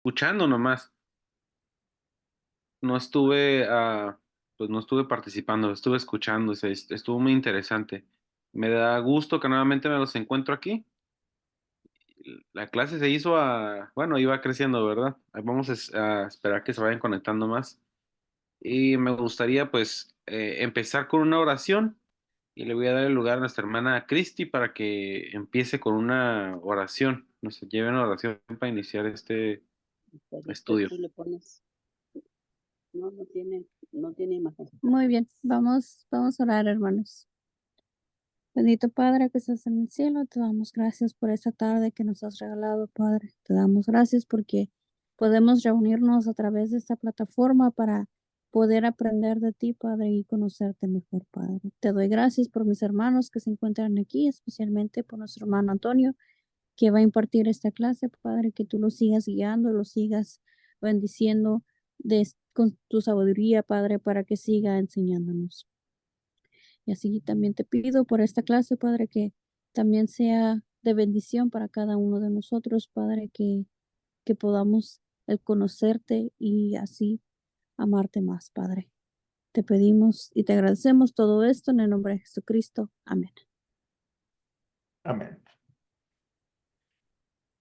escuchando nomás. No estuve, pues no estuve participando, estuve escuchando, estuvo muy interesante. Me da gusto que nuevamente me los encuentro aquí. La clase se hizo bueno, iba creciendo, ¿verdad? Vamos a esperar que se vayan conectando más. Y me gustaría, pues, empezar con una oración y le voy a dar el lugar a nuestra hermana Cristi para que empiece con una oración. Nos lleve una oración para iniciar este Ahorita estudio. tú le pones, no tiene imagen. Muy bien, vamos a orar, hermanos. Bendito Padre que estás en el cielo, te damos gracias por esta tarde que nos has regalado, Padre. Te damos gracias porque podemos reunirnos a través de esta plataforma para poder aprender de ti, Padre, y conocerte mejor, Padre. Te doy gracias por mis hermanos que se encuentran aquí, especialmente por nuestro hermano Antonio, que va a impartir esta clase, Padre, que tú lo sigas guiando, lo sigas bendiciendo con tu sabiduría, Padre, para que siga enseñándonos. Y así también te pido por esta clase, Padre, que también sea de bendición para cada uno de nosotros, Padre, que podamos el conocerte y así amarte más, Padre. Te pedimos y te agradecemos todo esto en el nombre de Jesucristo. Amén. Amén.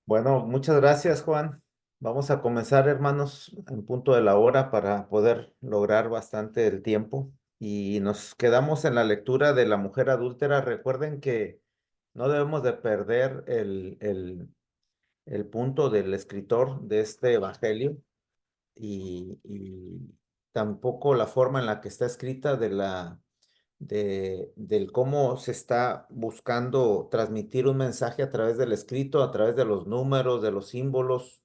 Bueno, muchas gracias, Juan. Vamos a comenzar, hermanos, en punto de la hora para poder lograr bastante el tiempo. Y nos quedamos en la lectura de la mujer adúltera. Recuerden que no debemos de perder el punto del escritor de este evangelio y tampoco la forma en la que está escrita del cómo se está buscando transmitir un mensaje a través del escrito, a través de los números, de los símbolos,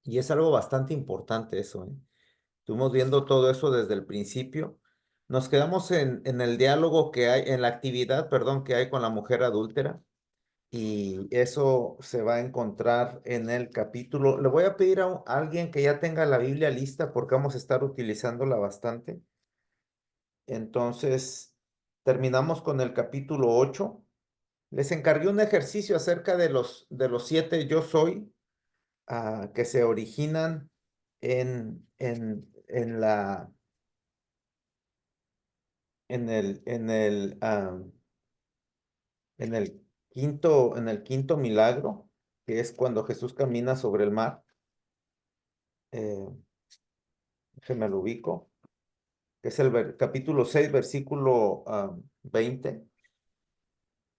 y es algo bastante importante eso, ¿eh? Estuvimos viendo todo eso desde el principio. Nos quedamos en el diálogo que hay, en la actividad, perdón, que hay con la mujer adúltera, y eso se va a encontrar en el capítulo. Le voy a pedir a alguien que ya tenga la Biblia lista porque vamos a estar utilizándola bastante. Entonces, terminamos con el capítulo 8. Les encargué un ejercicio acerca de los 7 yo soy que se originan en, en, en la, en el, en el, en el quinto milagro, que es cuando Jesús camina sobre el mar. Eh, Déjenme lo ubico, que es el capítulo 6 versículo 20.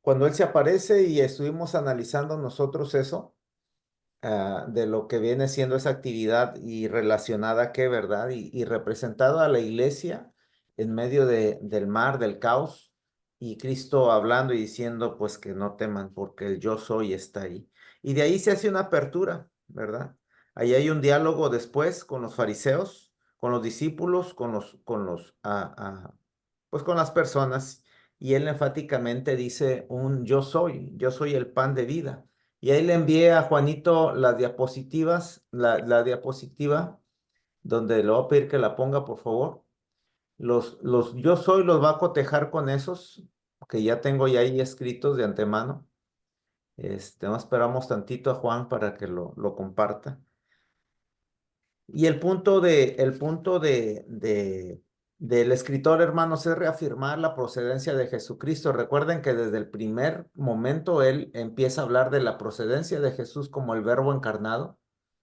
Cuando Él se aparece y estuvimos analizando nosotros eso, de lo que viene siendo esa actividad y relacionada a qué, ¿verdad? Y representado a la iglesia en medio del mar, del caos, y Cristo hablando y diciendo, pues que no teman porque el yo soy está ahí. Y de ahí se hace una apertura, ¿verdad? Ahí hay un diálogo después con los fariseos, con los discípulos, pues con las personas, y él enfáticamente dice yo soy el pan de vida. Y ahí le envié a Juanito las diapositivas, la diapositiva, donde le voy a pedir que la ponga, por favor. Los yo soy los va a cotejar con esos, que ya tengo ya ahí escritos de antemano. No esperamos tantito a Juan para que lo comparta. Y del escritor, hermanos, es reafirmar la procedencia de Jesucristo. Recuerden que desde el primer momento él empieza a hablar de la procedencia de Jesús como el Verbo encarnado,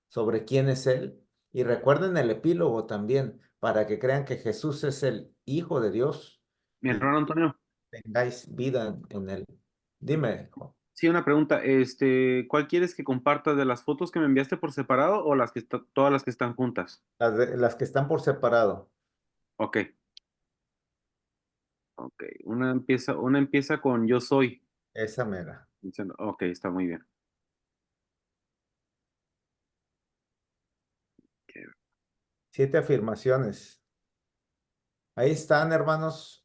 sobre quién es él. Y recuerden el epílogo también, para que crean que Jesús es el Hijo de Dios Mi y hermano Antonio, tengáis vida en él. Dime, Juan. sí, una pregunta. ¿Cuál quieres que comparta de las fotos que me enviaste por separado o todas las que están juntas? Las que están por separado. Ok, ok. Una empieza con yo soy. Esa mera. Diciendo, ok, está muy bien. 7 afirmaciones. Ahí están, hermanos.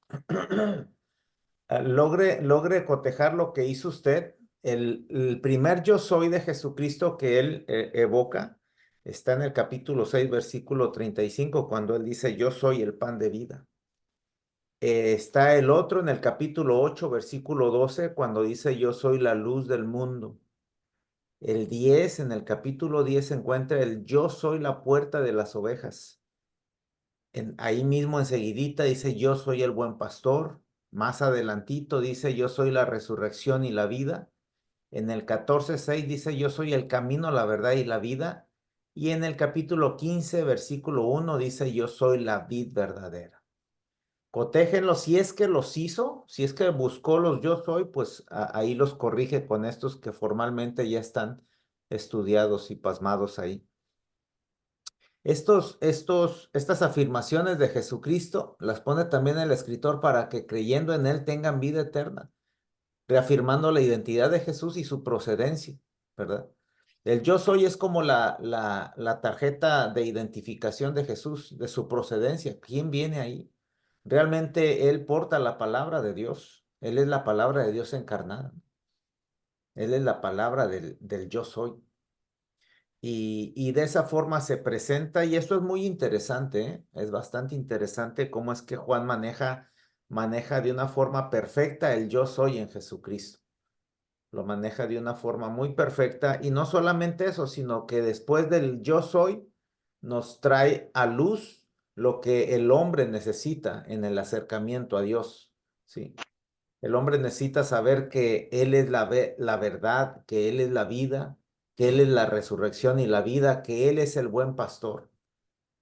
Logre cotejar lo que hizo usted. El primer yo soy de Jesucristo que él evoca está en el capítulo 6 versículo 35 cuando él dice, yo soy el pan de vida. Está el otro en el capítulo 8 versículo 12 cuando dice, yo soy la luz del mundo. El 10, en el capítulo 10 se encuentra el yo soy la puerta de las ovejas. Ahí mismo enseguidita dice yo soy el buen pastor. Más adelantito dice yo soy la resurrección y la vida. En el 14:6 dice yo soy el camino, la verdad y la vida. Y en el capítulo 15, versículo 1 dice yo soy la vid verdadera. Cotéjenlos si es que los hizo, si es que buscó los yo soy, pues ahí los corrige con estos que formalmente ya están estudiados y pasmados ahí. Estas afirmaciones de Jesucristo las pone también el escritor para que creyendo en él tengan vida eterna, reafirmando la identidad de Jesús y su procedencia, ¿verdad? El yo soy es como la tarjeta de identificación de Jesús, de su procedencia. ¿Quién viene ahí? Realmente Él porta la palabra de Dios. Él es la palabra de Dios encarnada. Él es la palabra del yo soy. Y de esa forma se presenta, y esto es muy interesante, ¿eh? Es bastante interesante cómo es que Juan maneja de una forma perfecta el yo soy en Jesucristo. Lo maneja de una forma muy perfecta, y no solamente eso, sino que después del yo soy, nos trae a luz lo que el hombre necesita en el acercamiento a Dios, ¿sí? El hombre necesita saber que Él es la verdad, que Él es la vida, que Él es la resurrección y la vida, que Él es el buen pastor.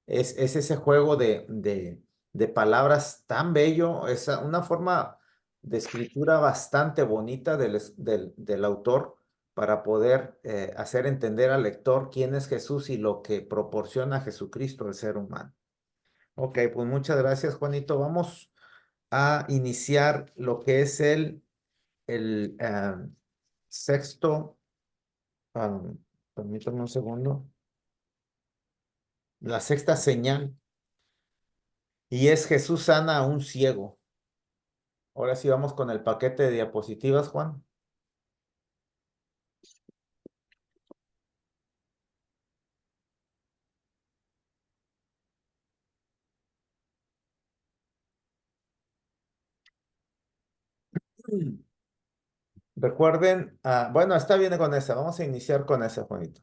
Es ese juego de palabras tan bello, es una forma de escritura bastante bonita del autor para poder hacer entender al lector quién es Jesús y lo que proporciona Jesucristo al ser humano. Ok, pues muchas gracias, Juanito. Vamos a iniciar lo que es el sexto, permítame un segundo, la sexta señal, y es Jesús sana a un ciego. Ahora sí vamos con el paquete de diapositivas, Juan. Recuerden, bueno, está bien con esa, vamos a iniciar con esa, Juanito.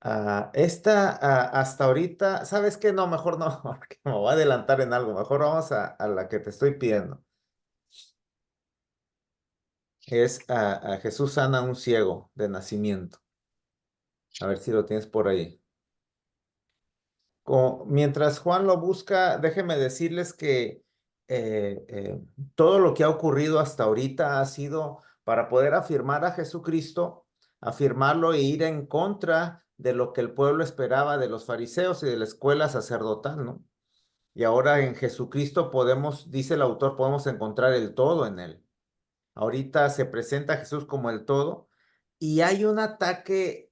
Hasta ahorita, ¿sabes qué? No, mejor no, porque me voy a adelantar en algo, mejor vamos a la que te estoy pidiendo. Es a Jesús sana a un ciego de nacimiento. A ver si lo tienes por ahí. Mientras Juan lo busca, déjenme decirles que todo lo que ha ocurrido hasta ahorita ha sido para poder afirmar a Jesucristo, afirmarlo e ir en contra de lo que el pueblo esperaba de los fariseos y de la escuela sacerdotal, ¿no? Y ahora en Jesucristo podemos, dice el autor, podemos encontrar el todo en él. Ahorita se presenta Jesús como el todo y hay un ataque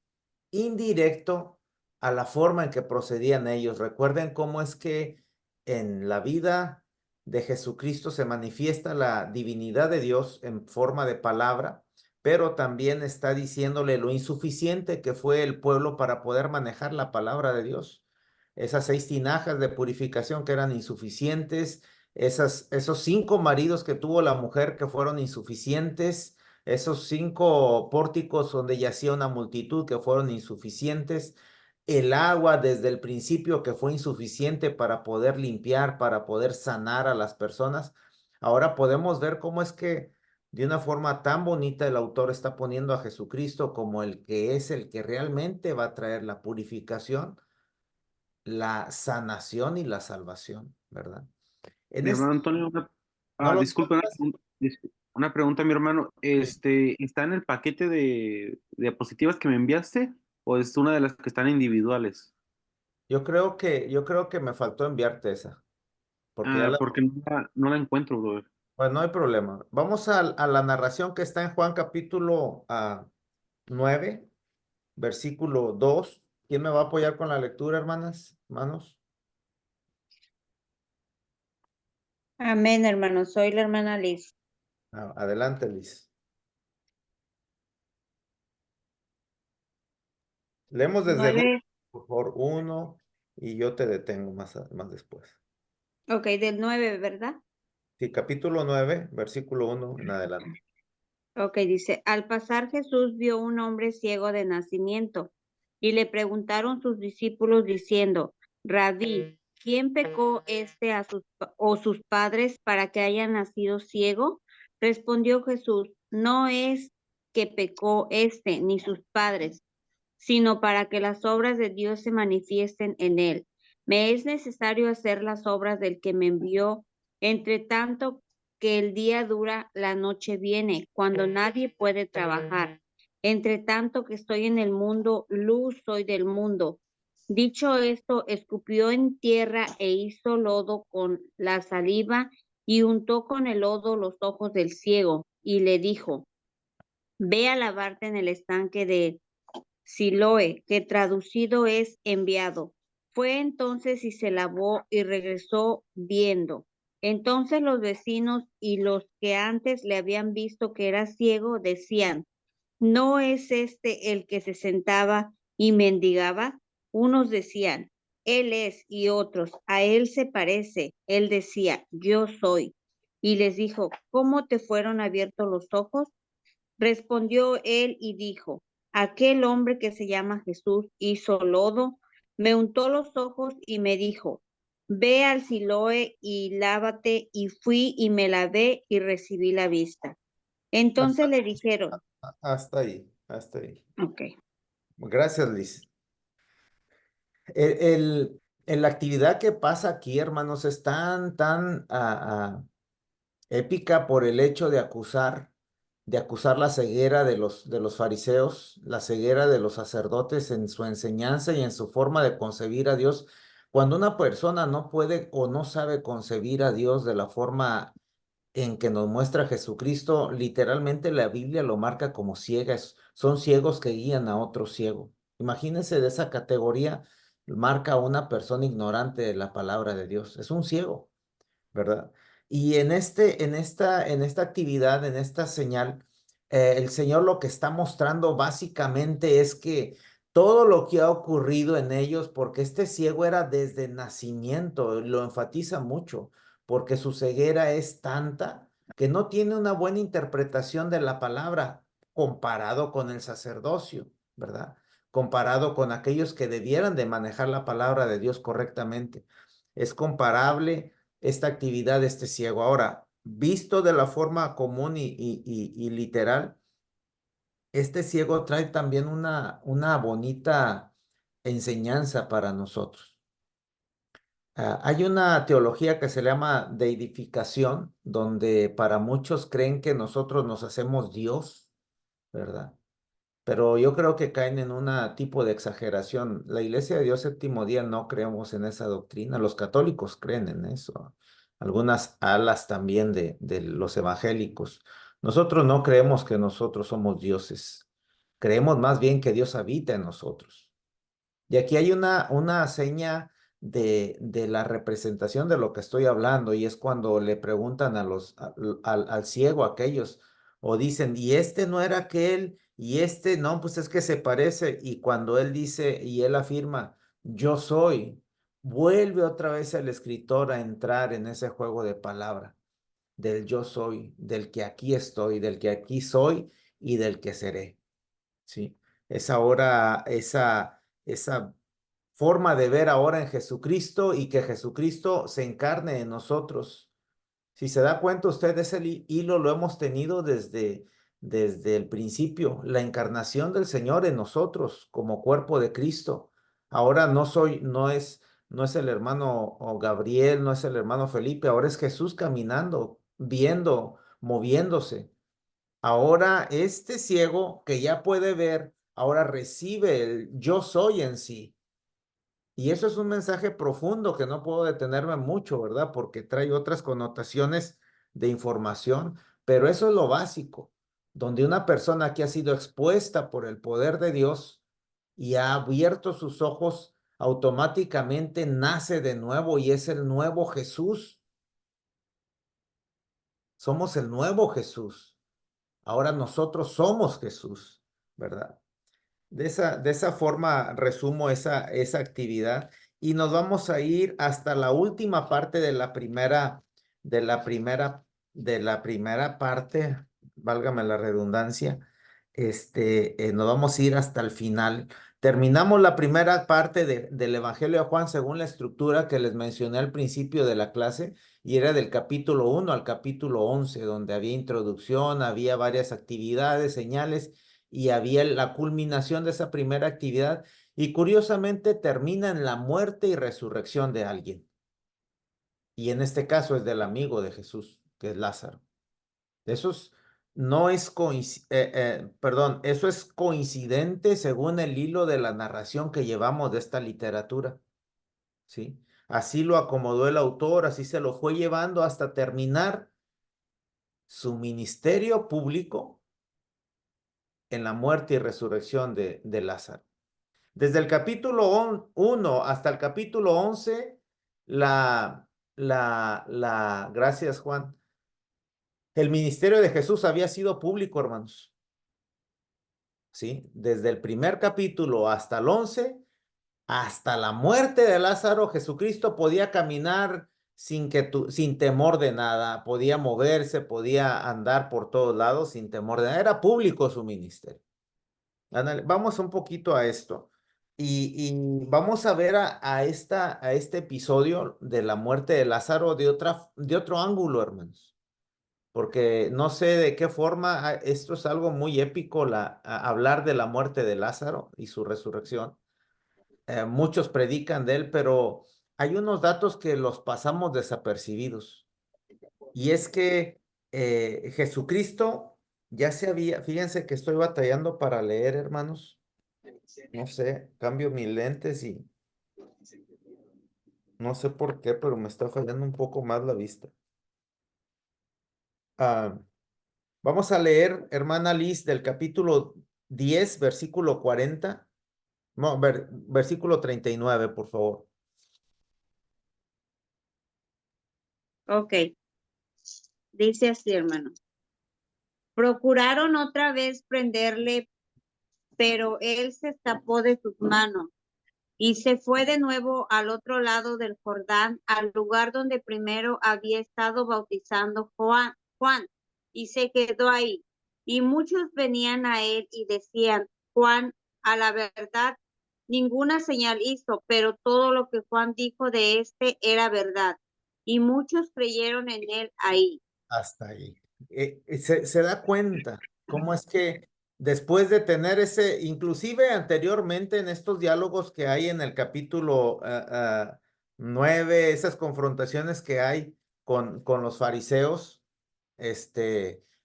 indirecto a la forma en que procedían ellos. Recuerden cómo es que en la vida de Jesucristo se manifiesta la divinidad de Dios en forma de palabra, pero también está diciéndole lo insuficiente que fue el pueblo para poder manejar la palabra de Dios. Esas 6 tinajas de purificación que eran insuficientes, esos 5 maridos que tuvo la mujer que fueron insuficientes, esos 5 pórticos donde yacía una multitud que fueron insuficientes, el agua desde el principio que fue insuficiente para poder limpiar, para poder sanar a las personas. Ahora podemos ver cómo es que de una forma tan bonita el autor está poniendo a Jesucristo como el que es el que realmente va a traer la purificación, la sanación y la salvación, ¿verdad? En Mi este, hermano Antonio, ¿no lo disculpe, encuentras? una pregunta, mi hermano. Sí. ¿Está en el paquete de diapositivas que me enviaste o es una de las que están individuales? Yo creo que me faltó enviarte esa, porque ya Porque no la encuentro, brother. pues no hay problema. Vamos a la narración que está en Juan capítulo 9, versículo 2. ¿Quién me va a apoyar con la lectura, hermanos? Amén, hermano. Soy la hermana Liz. Adelante, Liz. Leemos desde el 9, por favor, 1 y yo te detengo más después. ok, del 9, ¿verdad? Sí, capítulo 9, versículo 1 en adelante. Ok, dice, al pasar Jesús vio un hombre ciego de nacimiento y le preguntaron sus discípulos diciendo, Rabí, ¿quién pecó o sus padres para que haya nacido ciego? Respondió Jesús, no es que pecó ni sus padres, sino para que las obras de Dios se manifiesten en él. Me es necesario hacer las obras del que me envió, entre tanto que el día dura, la noche viene, cuando nadie puede trabajar. Entre tanto que estoy en el mundo, luz soy del mundo. Dicho esto, escupió en tierra e hizo lodo con la saliva y untó con el lodo los ojos del ciego y le dijo, ve a lavarte en el estanque de Siloé, que traducido es enviado. Fue entonces y se lavó y regresó viendo. Entonces los vecinos y los que antes le habían visto que era ciego decían, ¿no es este el que se sentaba y mendigaba? Unos decían, él es, y otros, a él se parece. Él decía, yo soy. Y les dijo, ¿cómo te fueron abiertos los ojos? Respondió él y dijo, aquel hombre que se llama Jesús hizo lodo, me untó los ojos y me dijo, ve al Siloé y lávate, y fui y me lavé y recibí la vista. Entonces le dijeron, Hasta ahí, hasta ahí. ok, Gracias, Liz. La actividad que pasa aquí, hermanos, es tan épica por el hecho de acusar la ceguera de los fariseos, la ceguera de los sacerdotes en su enseñanza y en su forma de concebir a Dios. Cuando una persona no puede o no sabe concebir a Dios de la forma en que nos muestra Jesucristo, literalmente la Biblia lo marca como ciegas. Son ciegos que guían a otro ciego. Imagínense de esa categoría, marca a una persona ignorante de la palabra de Dios. Es un ciego, ¿verdad? Y en esta actividad, en esta señal, el Señor lo que está mostrando básicamente es que todo lo que ha ocurrido en ellos, porque este ciego era desde nacimiento, lo enfatiza mucho, porque su ceguera es tanta que no tiene una buena interpretación de la palabra comparado con el sacerdocio, ¿verdad? Comparado con aquellos que debieran de manejar la palabra de Dios correctamente. Es comparable esta actividad de este ciego. Ahora, visto de la forma común y literal, este ciego trae también una bonita enseñanza para nosotros. Hay una teología que se llama deidificación, donde para muchos creen que nosotros nos hacemos Dios, ¿verdad? Pero yo creo que caen en un tipo de exageración. La Iglesia de Dios Séptimo Día no creemos en esa doctrina. Los católicos creen en eso. Algunas alas también de los evangélicos. Nosotros no creemos que nosotros somos dioses. Creemos más bien que Dios habita en nosotros. Y aquí hay una seña de la representación de lo que estoy hablando, y es cuando le preguntan al ciego aquellos, o dicen, ¿y este no era aquel? Y este, no, pues es que se parece. Y cuando él dice y él afirma, yo soy, vuelve otra vez el escritor a entrar en ese juego de palabra, del yo soy, del que aquí estoy, del que aquí soy y del que seré. ¿Sí? Es ahora esa forma de ver ahora en Jesucristo y que Jesucristo se encarne en nosotros. Si se da cuenta usted, ese hilo lo hemos tenido desde el principio, la encarnación del Señor en nosotros como cuerpo de Cristo. Ahora no es el hermano Gabriel, no es el hermano Felipe, ahora es Jesús caminando, viendo, moviéndose. Ahora este ciego que ya puede ver, ahora recibe el yo soy en sí. Y eso es un mensaje profundo que no puedo detenerme mucho, ¿verdad? Porque trae otras connotaciones de información, pero eso es lo básico, donde una persona que ha sido expuesta por el poder de Dios y ha abierto sus ojos, automáticamente nace de nuevo y es el nuevo Jesús. Somos el nuevo Jesús. Ahora nosotros somos Jesús, ¿verdad? De esa forma resumo esa actividad y nos vamos a ir hasta la última parte de la primera parte válgame la redundancia, nos vamos a ir hasta el final. Terminamos la primera parte del Evangelio de Juan según la estructura que les mencioné al principio de la clase, y era del capítulo 1 al capítulo 11, donde había introducción, había varias actividades, señales, y había la culminación de esa primera actividad, y curiosamente termina en la muerte y resurrección de alguien. Y en este caso es del amigo de Jesús, que es Lázaro. Eso es, no es perdón, eso es coincidente según el hilo de la narración que llevamos de esta literatura, ¿sí? Así lo acomodó el autor, así se lo fue llevando hasta terminar su ministerio público en la muerte y resurrección de Lázaro. Desde el capítulo 1 hasta el capítulo 11, gracias Juan, el ministerio de Jesús había sido público, hermanos. ¿Sí? Desde el primer capítulo hasta el 11, hasta la muerte de Lázaro, Jesucristo podía caminar sin temor de nada, podía moverse, podía andar por todos lados sin temor de nada. Era público su ministerio. Vamos un poquito a esto. Y vamos a ver a este episodio de la muerte de Lázaro de otro ángulo, hermanos. Porque no sé de qué forma, esto es algo muy épico, hablar de la muerte de Lázaro y su resurrección. Muchos predican de él, pero hay unos datos que los pasamos desapercibidos. Y es que Jesucristo fíjense que estoy batallando para leer, hermanos. No sé, cambio mis lentes y no sé por qué, pero me está fallando un poco más la vista. Vamos a leer, hermana Liz, del capítulo 10, versículo 40. No, versículo 39, por favor. Ok, dice así, hermano. Procuraron otra vez prenderle, pero él se escapó de sus manos y se fue de nuevo al otro lado del Jordán, al lugar donde primero había estado bautizando Juan, y se quedó ahí. Y muchos venían a él y decían, Juan, a la verdad, ninguna señal hizo, pero todo lo que Juan dijo de este era verdad. Y muchos creyeron en él ahí. Hasta ahí. Se da cuenta cómo es que después de tener inclusive anteriormente en estos diálogos que hay en el capítulo 9, esas confrontaciones que hay con los fariseos,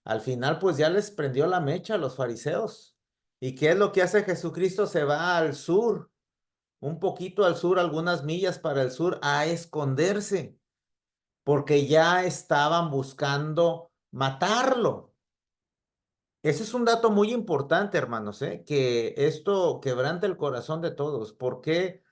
al final pues ya les prendió la mecha a los fariseos. ¿Y qué es lo que hace Jesucristo? Se va al sur, un poquito al sur, algunas millas para el sur, a esconderse, porque ya estaban buscando matarlo. Ese es un dato muy importante, hermanos, que esto quebranta el corazón de todos. ¿Por qué?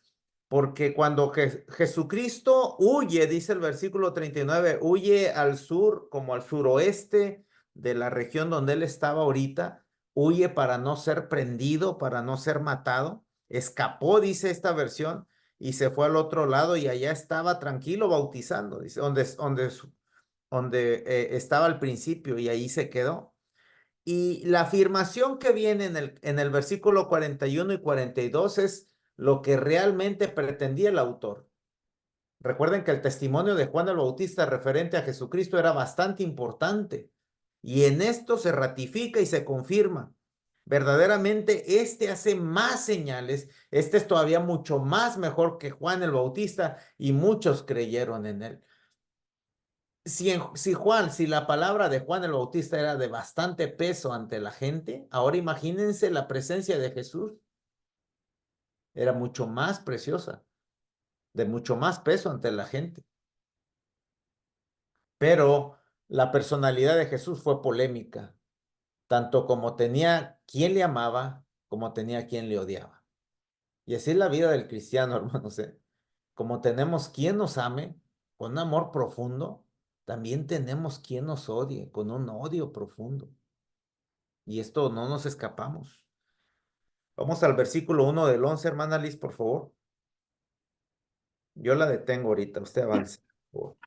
Porque cuando Jesucristo huye, dice el versículo 39, huye al sur, como al suroeste de la región donde él estaba ahorita, huye para no ser prendido, para no ser matado, escapó, dice esta versión, y se fue al otro lado y allá estaba tranquilo bautizando, dice, donde estaba al principio y ahí se quedó. Y la afirmación que viene en el versículo 41 y 42 es lo que realmente pretendía el autor. Recuerden que el testimonio de Juan el Bautista referente a Jesucristo era bastante importante, y en esto se ratifica y se confirma. Verdaderamente hace más señales, es todavía mucho más mejor que Juan el Bautista, y muchos creyeron en él. Si la palabra de Juan el Bautista era de bastante peso ante la gente, ahora imagínense la presencia de Jesús. Era mucho más preciosa, de mucho más peso ante la gente. Pero la personalidad de Jesús fue polémica, tanto como tenía quien le amaba, como tenía quien le odiaba. Y así es la vida del cristiano, hermanos. Como tenemos quien nos ame con un amor profundo, también tenemos quien nos odie con un odio profundo. Y esto no nos escapamos. Vamos al versículo 1 del 11, hermana Liz, por favor. Yo la detengo ahorita, usted avance, por favor.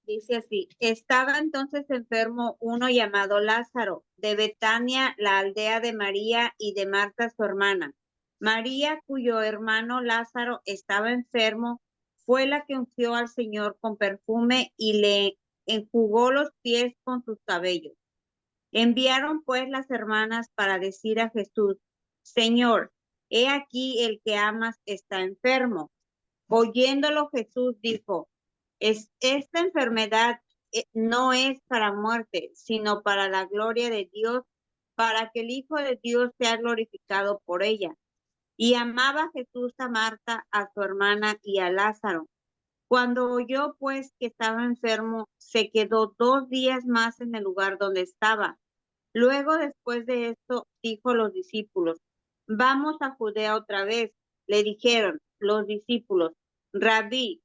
dice así, estaba entonces enfermo uno llamado Lázaro, de Betania, la aldea de María y de Marta su hermana. María, cuyo hermano Lázaro estaba enfermo, fue la que ungió al Señor con perfume y le enjugó los pies con sus cabellos. Enviaron pues las hermanas para decir a Jesús, Señor, he aquí el que amas está enfermo. Oyéndolo Jesús dijo, esta enfermedad no es para muerte, sino para la gloria de Dios, para que el Hijo de Dios sea glorificado por ella. Y amaba Jesús a Marta, a su hermana y a Lázaro. Cuando oyó pues que estaba enfermo, se quedó 2 días más en el lugar donde estaba. Luego, después de esto, dijo a los discípulos, vamos a Judea otra vez. Le dijeron los discípulos, Rabí,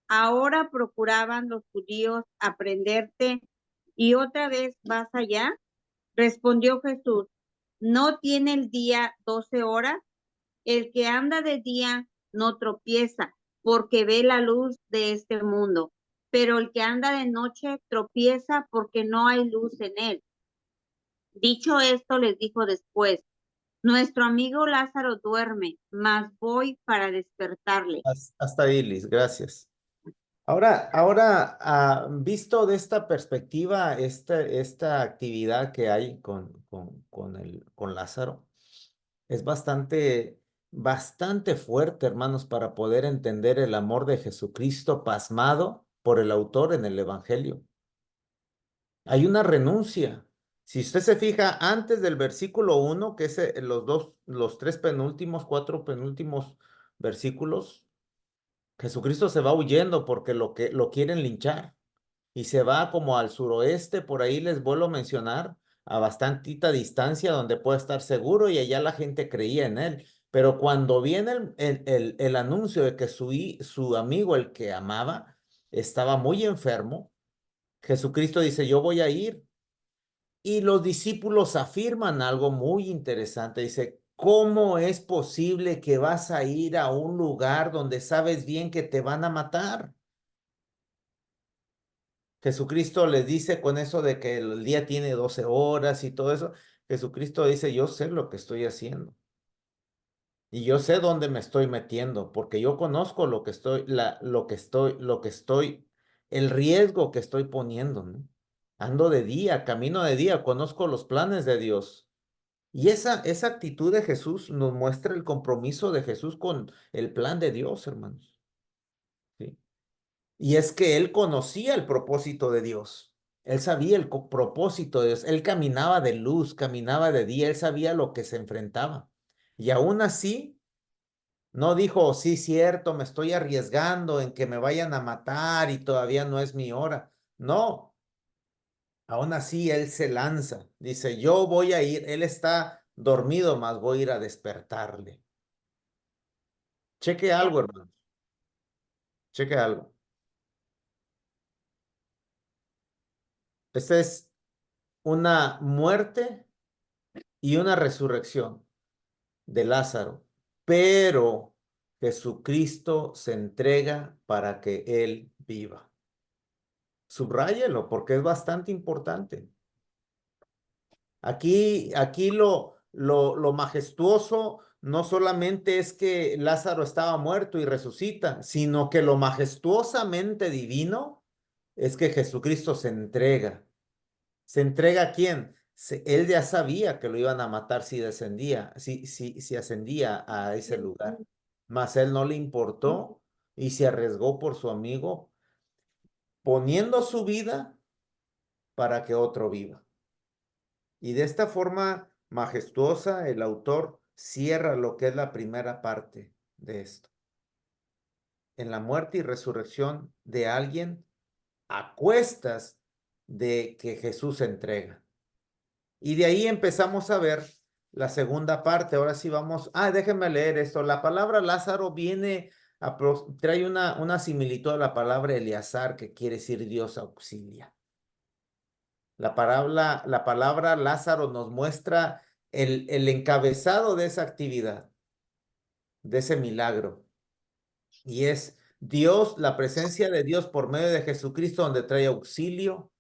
ahora procuraban los judíos aprenderte y otra vez vas allá. Respondió Jesús, ¿no tiene el día 12 horas? El que anda de día no tropieza, porque ve la luz de este mundo, pero el que anda de noche tropieza porque no hay luz en él. Dicho esto, les dijo después, nuestro amigo Lázaro duerme, mas voy para despertarle. Hasta ahí, Liz, gracias. Ahora, visto de esta perspectiva, esta actividad que hay con Lázaro, es bastante fuerte, hermanos, para poder entender el amor de Jesucristo pasmado por el autor en el Evangelio. Hay una renuncia. Si usted se fija, antes del versículo 1, que es los 3 penúltimos, 4 penúltimos versículos, Jesucristo se va huyendo porque lo quieren linchar y se va como al suroeste, por ahí les vuelvo a mencionar, a bastantita distancia donde puede estar seguro y allá la gente creía en él. Pero cuando viene el anuncio de que su amigo, el que amaba, estaba muy enfermo, Jesucristo dice, yo voy a ir. Y los discípulos afirman algo muy interesante. Dice, ¿cómo es posible que vas a ir a un lugar donde sabes bien que te van a matar? Jesucristo les dice con eso de que el día tiene 12 horas y todo eso. Jesucristo dice, yo sé lo que estoy haciendo. Y yo sé dónde me estoy metiendo, porque yo conozco el riesgo que estoy poniendo, ¿no? Ando de día, camino de día, conozco los planes de Dios. Y esa actitud de Jesús nos muestra el compromiso de Jesús con el plan de Dios, hermanos. ¿Sí? Y es que él conocía el propósito de Dios. Él sabía el propósito de Dios. Él caminaba de luz, caminaba de día, él sabía lo que se enfrentaba. Y aún así, no dijo, sí, cierto, me estoy arriesgando en que me vayan a matar y todavía no es mi hora. No, aún así él se lanza. Dice, yo voy a ir, él está dormido, mas voy a ir a despertarle. Cheque algo, hermanos. Cheque algo. Esta es una muerte y una resurrección de Lázaro, pero Jesucristo se entrega para que él viva. Subráyelo porque es bastante importante. Aquí lo majestuoso no solamente es que Lázaro estaba muerto y resucita, sino que lo majestuosamente divino es que Jesucristo se entrega. ¿Se entrega a quién? Él ya sabía que lo iban a matar si descendía, si ascendía a ese lugar. Mas él no le importó y se arriesgó por su amigo, poniendo su vida para que otro viva. Y de esta forma majestuosa, el autor cierra lo que es la primera parte de esto. En la muerte y resurrección de alguien a cuestas de que Jesús se entrega. Y de ahí empezamos a ver la segunda parte. Ahora sí vamos. Déjenme leer esto. La palabra Lázaro trae una similitud a la palabra Eleazar, que quiere decir Dios auxilia. La palabra Lázaro nos muestra el encabezado de esa actividad, de ese milagro. Y es Dios, la presencia de Dios por medio de Jesucristo, donde trae auxilio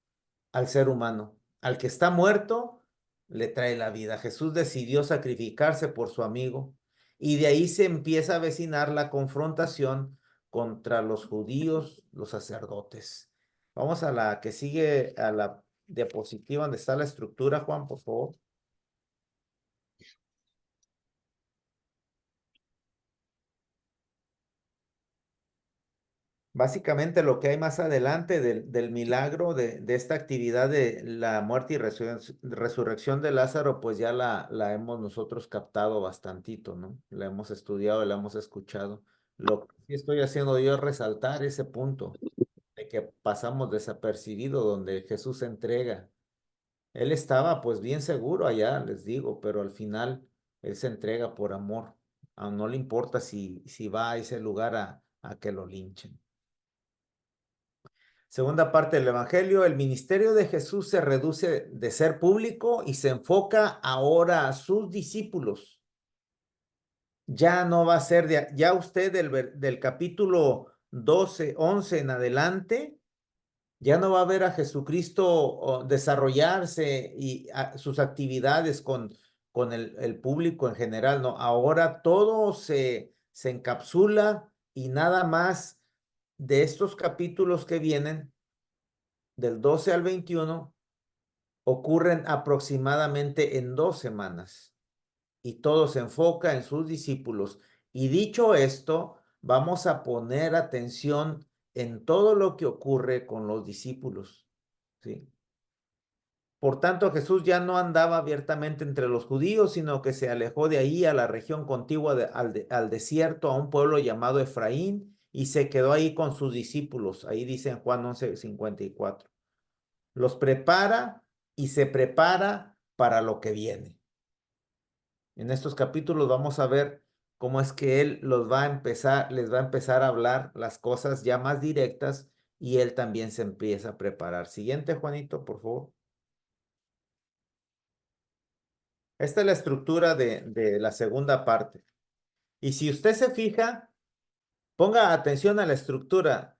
al ser humano. Al que está muerto, le trae la vida. Jesús decidió sacrificarse por su amigo y de ahí se empieza a avecinar la confrontación contra los judíos, los sacerdotes. Vamos a la que sigue, a la diapositiva donde está la estructura, Juan, por favor. Básicamente lo que hay más adelante del milagro de esta actividad de la muerte y resurrección de Lázaro, pues ya la hemos nosotros captado bastantito, ¿no? La hemos estudiado, la hemos escuchado. Lo que sí estoy haciendo yo es resaltar ese punto de que pasamos desapercibido donde Jesús se entrega. Él estaba pues bien seguro allá, les digo, pero al final él se entrega por amor. No le importa si va a ese lugar a que lo linchen. Segunda parte del Evangelio, el ministerio de Jesús se reduce de ser público y se enfoca ahora a sus discípulos. Ya no va a ser, ya usted del capítulo 12, 11 en adelante, ya no va a ver a Jesucristo desarrollarse y sus actividades con el público en general, ¿no? Ahora todo se encapsula y nada más de estos capítulos que vienen del 12 al 21 ocurren aproximadamente en 2 semanas y todo se enfoca en sus discípulos. Y dicho esto, vamos a poner atención en todo lo que ocurre con los discípulos, ¿sí? Por tanto, Jesús ya no andaba abiertamente entre los judíos, sino que se alejó de ahí a la región contigua al desierto, a un pueblo llamado Efraín, y se quedó ahí con sus discípulos. Ahí dice en Juan 11:54. Los prepara y se prepara para lo que viene. En estos capítulos vamos a ver cómo es que Él les va a empezar a hablar las cosas ya más directas y Él también se empieza a preparar. Siguiente, Juanito, por favor. Esta es la estructura de la segunda parte. Y si usted se fija, ponga atención a la estructura.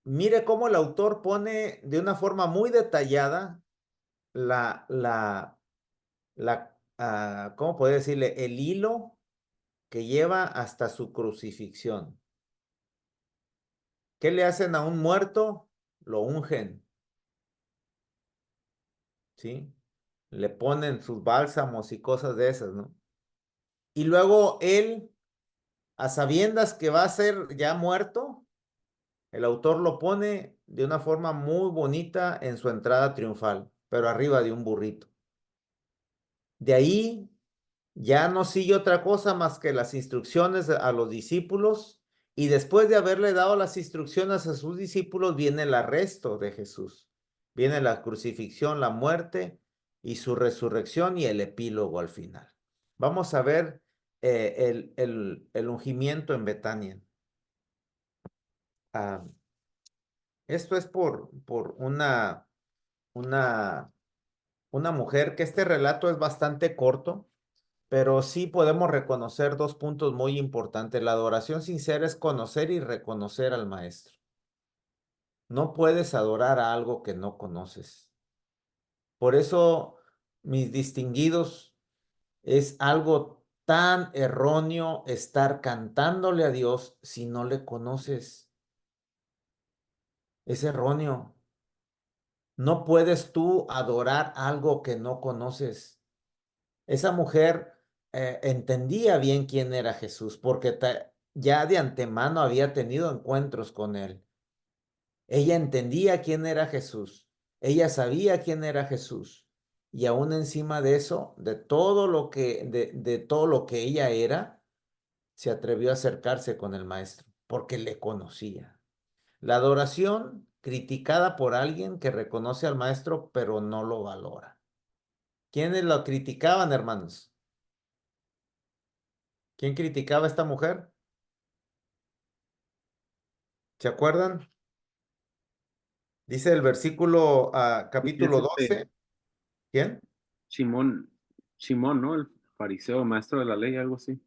Mire cómo el autor pone de una forma muy detallada ¿cómo podría decirle? El hilo que lleva hasta su crucifixión. ¿Qué le hacen a un muerto? Lo ungen, ¿sí? Le ponen sus bálsamos y cosas de esas, ¿no? Y luego él, a sabiendas que va a ser ya muerto, el autor lo pone de una forma muy bonita en su entrada triunfal, pero arriba de un burrito. De ahí ya no sigue otra cosa más que las instrucciones a los discípulos y después de haberle dado las instrucciones a sus discípulos viene el arresto de Jesús. Viene la crucifixión, la muerte y su resurrección y el epílogo al final. Vamos a ver el ungimiento en Betania. Esto es por una mujer que este relato es bastante corto. Pero sí podemos reconocer 2 puntos muy importantes. La adoración sincera es conocer y reconocer al maestro. No puedes adorar a algo que no conoces. Por eso, mis distinguidos, es algo tan erróneo estar cantándole a Dios si no le conoces. Es erróneo. No puedes tú adorar algo que no conoces. Esa mujer entendía bien quién era Jesús, porque ya de antemano había tenido encuentros con él. Ella entendía quién era Jesús. Ella sabía quién era Jesús. Y aún encima de eso, de todo lo que ella era, se atrevió a acercarse con el maestro, porque le conocía. La adoración criticada por alguien que reconoce al maestro, pero no lo valora. ¿Quiénes lo criticaban, hermanos? ¿Quién criticaba a esta mujer? ¿Se acuerdan? Dice el versículo, capítulo Es 12. ¿Quién? Simón, ¿no? El fariseo, maestro de la ley, algo así.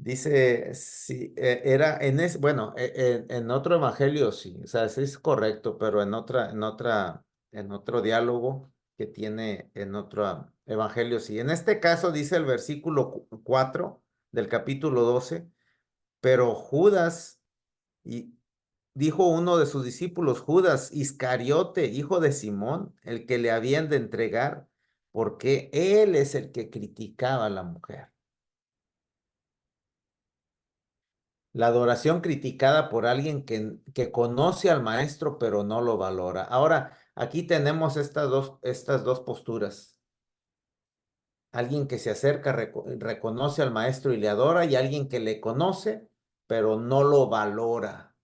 Dice, sí, era bueno, en otro evangelio sí, o sea, sí es correcto, pero en otro diálogo que tiene en otro evangelio sí. En este caso dice el versículo 4 del capítulo 12, pero Judas, y dijo uno de sus discípulos, Judas Iscariote, hijo de Simón, el que le habían de entregar, porque él es el que criticaba a la mujer. La adoración criticada por alguien que conoce al maestro pero no lo valora. Ahora, aquí tenemos estas dos posturas. Alguien que se acerca, reconoce al maestro y le adora, y alguien que le conoce pero no lo valora.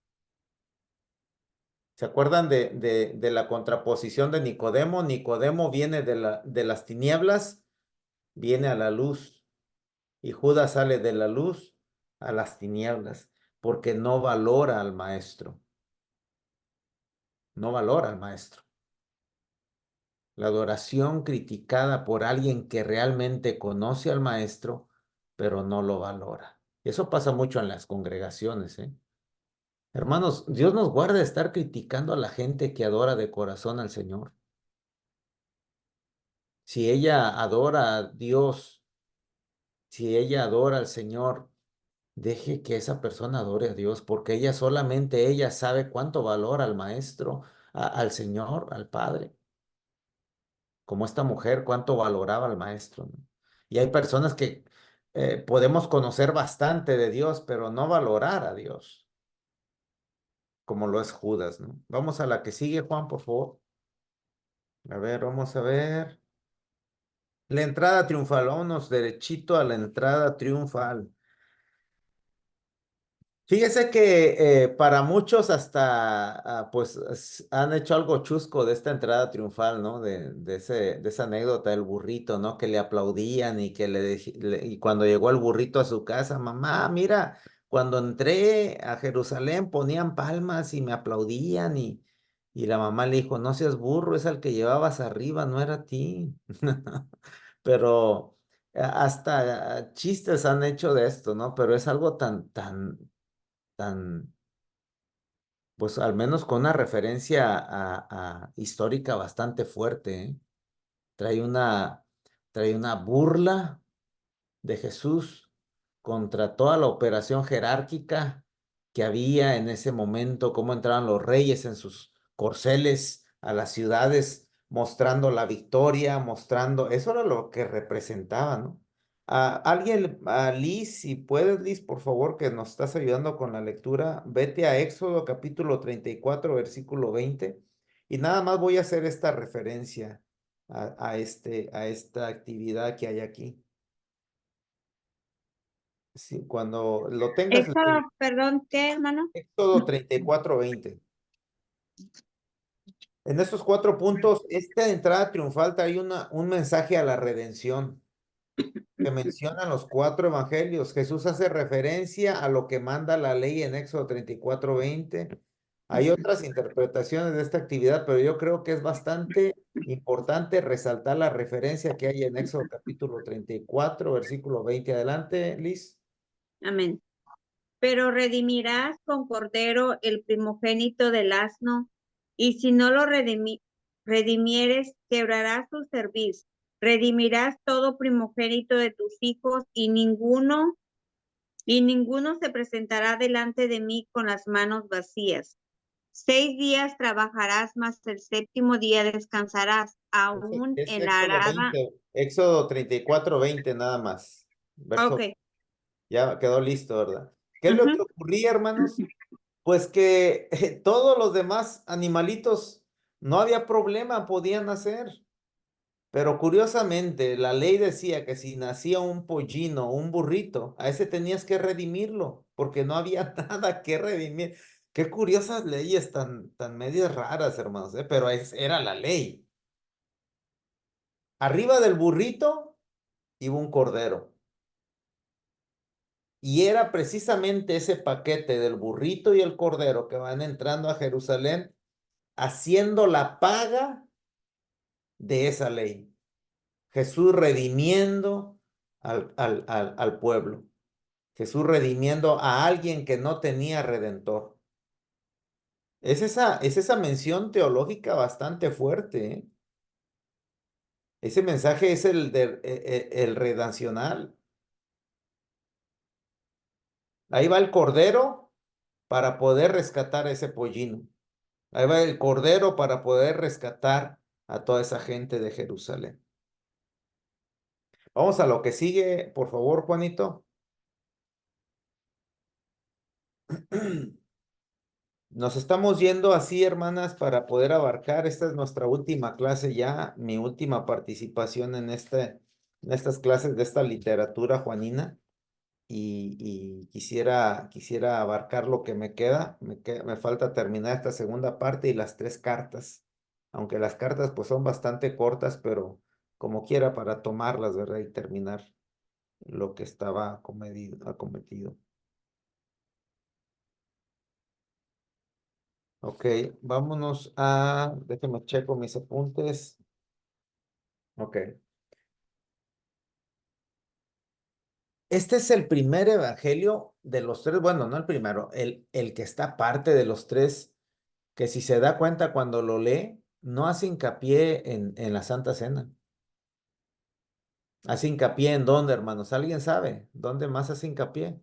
¿Se acuerdan de la contraposición de Nicodemo? Nicodemo viene de las tinieblas, viene a la luz, y Judas sale de la luz a las tinieblas porque no valora al maestro. No valora al maestro. La adoración criticada por alguien que realmente conoce al maestro, pero no lo valora. Y eso pasa mucho en las congregaciones, ¿eh? Hermanos, Dios nos guarda de estar criticando a la gente que adora de corazón al Señor. Si ella adora a Dios, si ella adora al Señor, deje que esa persona adore a Dios, porque solamente ella sabe cuánto valora al maestro, al Señor, al Padre. Como esta mujer, cuánto valoraba al maestro, ¿no? Y hay personas que podemos conocer bastante de Dios, pero no valorar a Dios, como lo es Judas, ¿no? Vamos a la que sigue, Juan, por favor. A ver, vamos a ver. La entrada triunfal, vámonos derechito a la entrada triunfal. Fíjese que para muchos hasta pues han hecho algo chusco de esta entrada triunfal, ¿no? De esa anécdota del burrito, ¿no? Que le aplaudían y que y cuando llegó el burrito a su casa, mamá, mira, cuando entré a Jerusalén ponían palmas y me aplaudían, y la mamá le dijo, no seas burro, es al que llevabas arriba, no era a ti. Pero hasta chistes han hecho de esto, ¿no? Pero es algo tan, pues al menos con una referencia histórica bastante fuerte, ¿eh? Trae una, trae una burla de Jesús contra toda la operación jerárquica que había en ese momento, cómo entraban los reyes en sus corceles a las ciudades, mostrando la victoria, mostrando, eso era lo que representaba, ¿no? Liz, si puedes, Liz, por favor, que nos estás ayudando con la lectura, vete a Éxodo capítulo 34, versículo 20, y nada más voy a hacer esta referencia a esta actividad que hay aquí. Sí, cuando lo tengas, Perdón, ¿qué, hermano? Éxodo 34:20. En estos 4 puntos, esta entrada triunfal trae un mensaje a la redención que mencionan los 4 evangelios. Jesús hace referencia a lo que manda la ley en Éxodo 34:20. Hay otras interpretaciones de esta actividad, pero yo creo que es bastante importante resaltar la referencia que hay en Éxodo capítulo 34, versículo 20. Adelante, Liz. Amén. Pero redimirás con cordero el primogénito del asno, y si no lo redimieres, quebrarás su cerviz. Redimirás todo primogénito de tus hijos, y ninguno se presentará delante de mí con las manos vacías. 6 días trabajarás, mas el 7º día descansarás, aún Es en la Éxodo arada. 20, Éxodo 34:20 nada más. Ok. Ya quedó listo, ¿verdad? ¿Qué es lo que ocurría, hermanos? Pues que todos los demás animalitos no había problema, podían nacer. Pero curiosamente, la ley decía que si nacía un pollino, un burrito, a ese tenías que redimirlo, porque no había nada que redimir. Qué curiosas leyes tan medias raras, hermanos, ¿eh? Pero era la ley. Arriba del burrito iba un cordero. Y era precisamente ese paquete del burrito y el cordero que van entrando a Jerusalén haciendo la paga de esa ley. Jesús redimiendo al pueblo. Jesús redimiendo a alguien que no tenía redentor. Es esa mención teológica bastante fuerte, ¿eh? Ese mensaje es el redencional. Ahí va el cordero para poder rescatar a ese pollino. Ahí va el cordero para poder rescatar a toda esa gente de Jerusalén. Vamos a lo que sigue, por favor, Juanito. Nos estamos yendo así, hermanas, para poder abarcar. Esta es nuestra última clase ya, mi última participación en estas clases de esta literatura juanina. Y quisiera abarcar lo que me queda. Me falta terminar esta segunda parte y las 3 cartas. Aunque las cartas pues son bastante cortas, pero como quiera para tomarlas, ¿verdad? Y terminar lo que estaba acometido. Ok, vámonos déjenme checo mis apuntes. Ok. Este es el primer evangelio de los 3, bueno, no el primero, el que está aparte de los 3, que si se da cuenta cuando lo lee, no hace hincapié en la Santa Cena. Hace hincapié en dónde, hermanos. ¿Alguien sabe dónde más hace hincapié?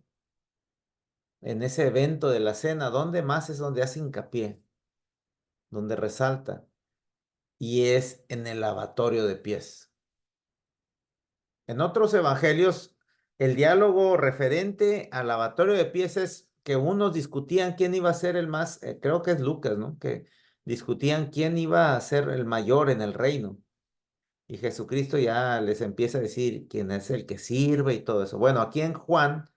En ese evento de la cena, ¿dónde más es donde hace hincapié? Donde resalta. Y es en el lavatorio de pies. En otros evangelios, el diálogo referente al lavatorio de pies es que unos discutían quién iba a ser el más, creo que es Lucas, ¿no? Que discutían quién iba a ser el mayor en el reino. Y Jesucristo ya les empieza a decir quién es el que sirve y todo eso. Bueno, aquí en Juan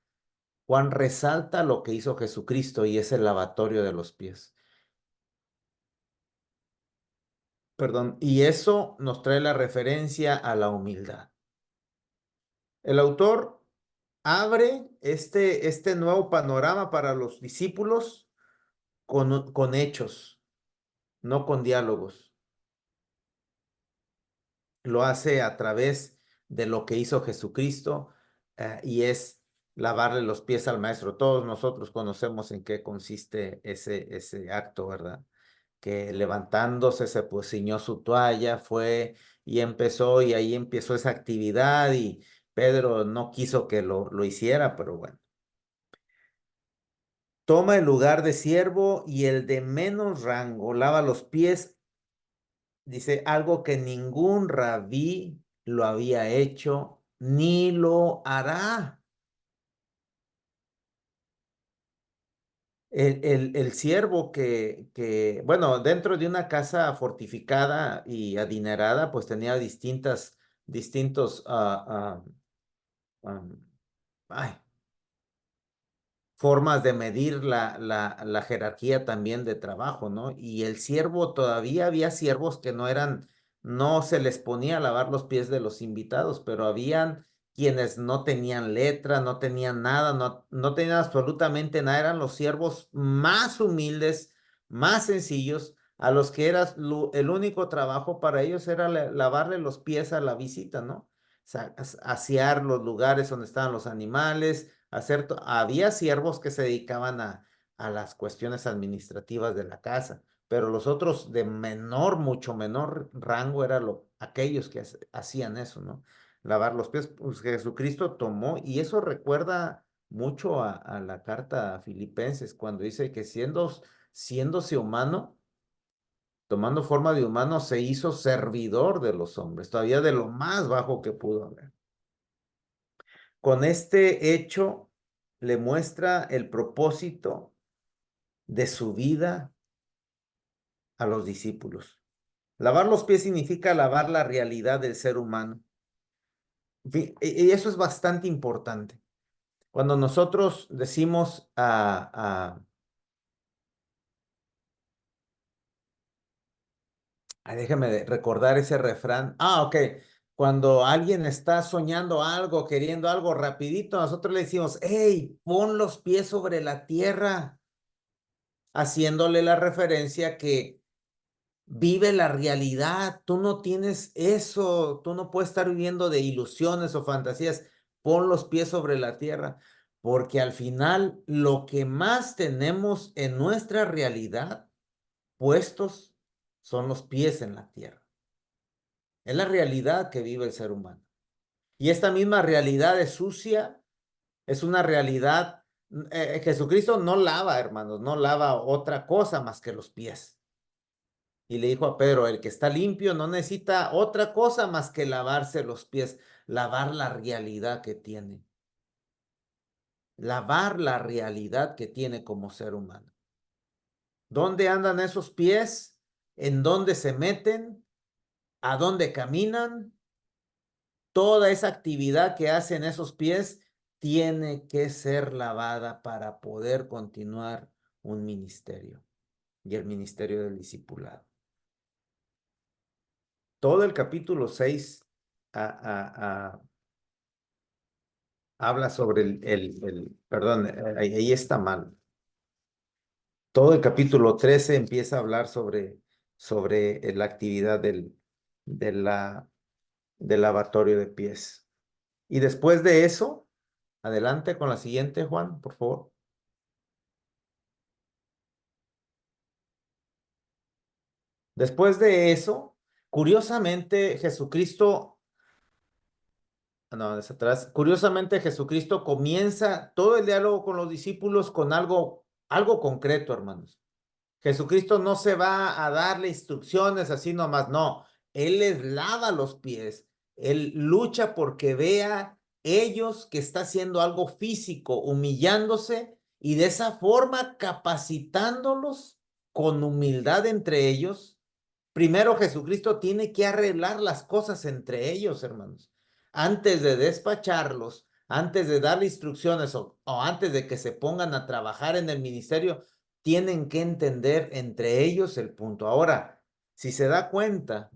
resalta lo que hizo Jesucristo y es el lavatorio de los pies. Perdón, y eso nos trae la referencia a la humildad. El autor abre este nuevo panorama para los discípulos con hechos, no con diálogos. Lo hace a través de lo que hizo Jesucristo y es lavarle los pies al maestro. Todos nosotros conocemos en qué consiste ese acto, ¿verdad? Que levantándose se pues ciñó su toalla, fue y empezó y ahí empezó esa actividad y Pedro no quiso que lo hiciera, pero bueno. Toma el lugar de siervo y el de menos rango, lava los pies, dice algo que ningún rabí lo había hecho ni lo hará. El siervo bueno, dentro de una casa fortificada y adinerada, pues tenía distintos, ay, formas de medir la jerarquía también de trabajo, ¿no? Y el siervo, todavía había siervos que no se les ponía a lavar los pies de los invitados, pero habían quienes no tenían letra, no tenían nada, no tenían absolutamente nada, eran los siervos más humildes, más sencillos, a los que el único trabajo para ellos era lavarle los pies a la visita, ¿no? Asear los lugares donde estaban los animales, había siervos que se dedicaban a las cuestiones administrativas de la casa, pero los otros de mucho menor rango eran aquellos que hacían eso, ¿no? Lavar los pies, pues Jesucristo tomó, y eso recuerda mucho a la carta a Filipenses, cuando dice que siéndose humano, tomando forma de humano, se hizo servidor de los hombres, todavía de lo más bajo que pudo haber. Con este hecho le muestra el propósito de su vida a los discípulos. Lavar los pies significa lavar la realidad del ser humano. Y eso es bastante importante. Cuando nosotros decimos déjeme recordar ese refrán. Ok. Cuando alguien está soñando algo, queriendo algo rapidito, nosotros le decimos, hey, pon los pies sobre la tierra, haciéndole la referencia que vive la realidad. Tú no tienes eso, tú no puedes estar viviendo de ilusiones o fantasías. Pon los pies sobre la tierra. porque al final lo que más tenemos en nuestra realidad puestos son los pies en la tierra. Es la realidad que vive el ser humano. Y esta misma realidad es sucia, es una realidad. Jesucristo no lava, hermanos, no lava otra cosa más que los pies. Y le dijo a Pedro, el que está limpio no necesita otra cosa más que lavarse los pies, lavar la realidad que tiene. Lavar la realidad que tiene como ser humano. ¿Dónde andan esos pies? ¿En dónde se meten? ¿A dónde caminan? Toda esa actividad que hacen esos pies tiene que ser lavada para poder continuar un ministerio y el ministerio del discipulado. Todo el capítulo 6 habla sobre perdón, ahí está mal. Todo el capítulo 13 empieza a hablar sobre la actividad del lavatorio de pies. Y después de eso, adelante con la siguiente, Juan, por favor. Después de eso, curiosamente, curiosamente Jesucristo comienza todo el diálogo con los discípulos con algo concreto, hermanos. Jesucristo no se va a darle instrucciones así nomás, no. Él les lava los pies. Él lucha porque vea ellos que está haciendo algo físico, humillándose y de esa forma capacitándolos con humildad entre ellos. Primero Jesucristo tiene que arreglar las cosas entre ellos, hermanos. Antes de despacharlos, antes de darle instrucciones o antes de que se pongan a trabajar en el ministerio, tienen que entender entre ellos el punto. Ahora, si se da cuenta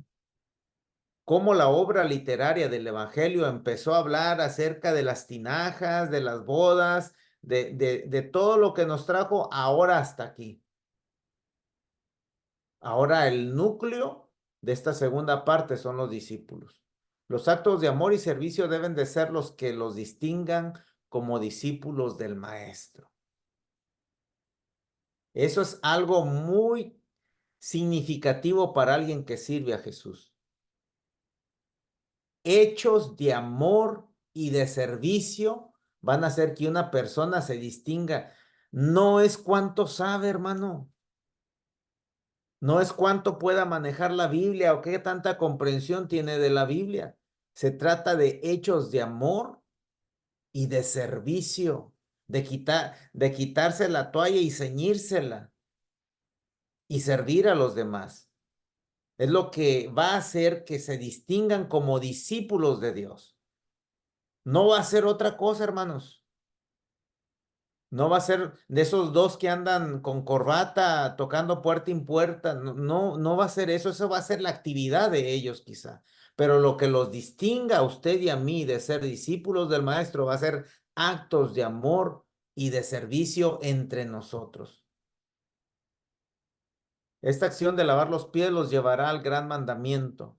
cómo la obra literaria del Evangelio empezó a hablar acerca de las tinajas, de las bodas, de todo lo que nos trajo ahora hasta aquí. Ahora el núcleo de esta segunda parte son los discípulos. Los actos de amor y servicio deben de ser los que los distingan como discípulos del Maestro. Eso es algo muy significativo para alguien que sirve a Jesús. Hechos de amor y de servicio van a hacer que una persona se distinga. No es cuánto sabe, hermano. No es cuánto pueda manejar la Biblia o qué tanta comprensión tiene de la Biblia. Se trata de hechos de amor y de servicio, de quitarse la toalla y ceñírsela y servir a los demás. Es lo que va a hacer que se distingan como discípulos de Dios. No va a ser otra cosa, hermanos. No va a ser de esos dos que andan con corbata tocando puerta en puerta. No va a ser eso. Eso va a ser la actividad de ellos quizá. Pero lo que los distinga a usted y a mí de ser discípulos del Maestro va a ser actos de amor y de servicio entre nosotros. Esta acción de lavar los pies los llevará al gran mandamiento.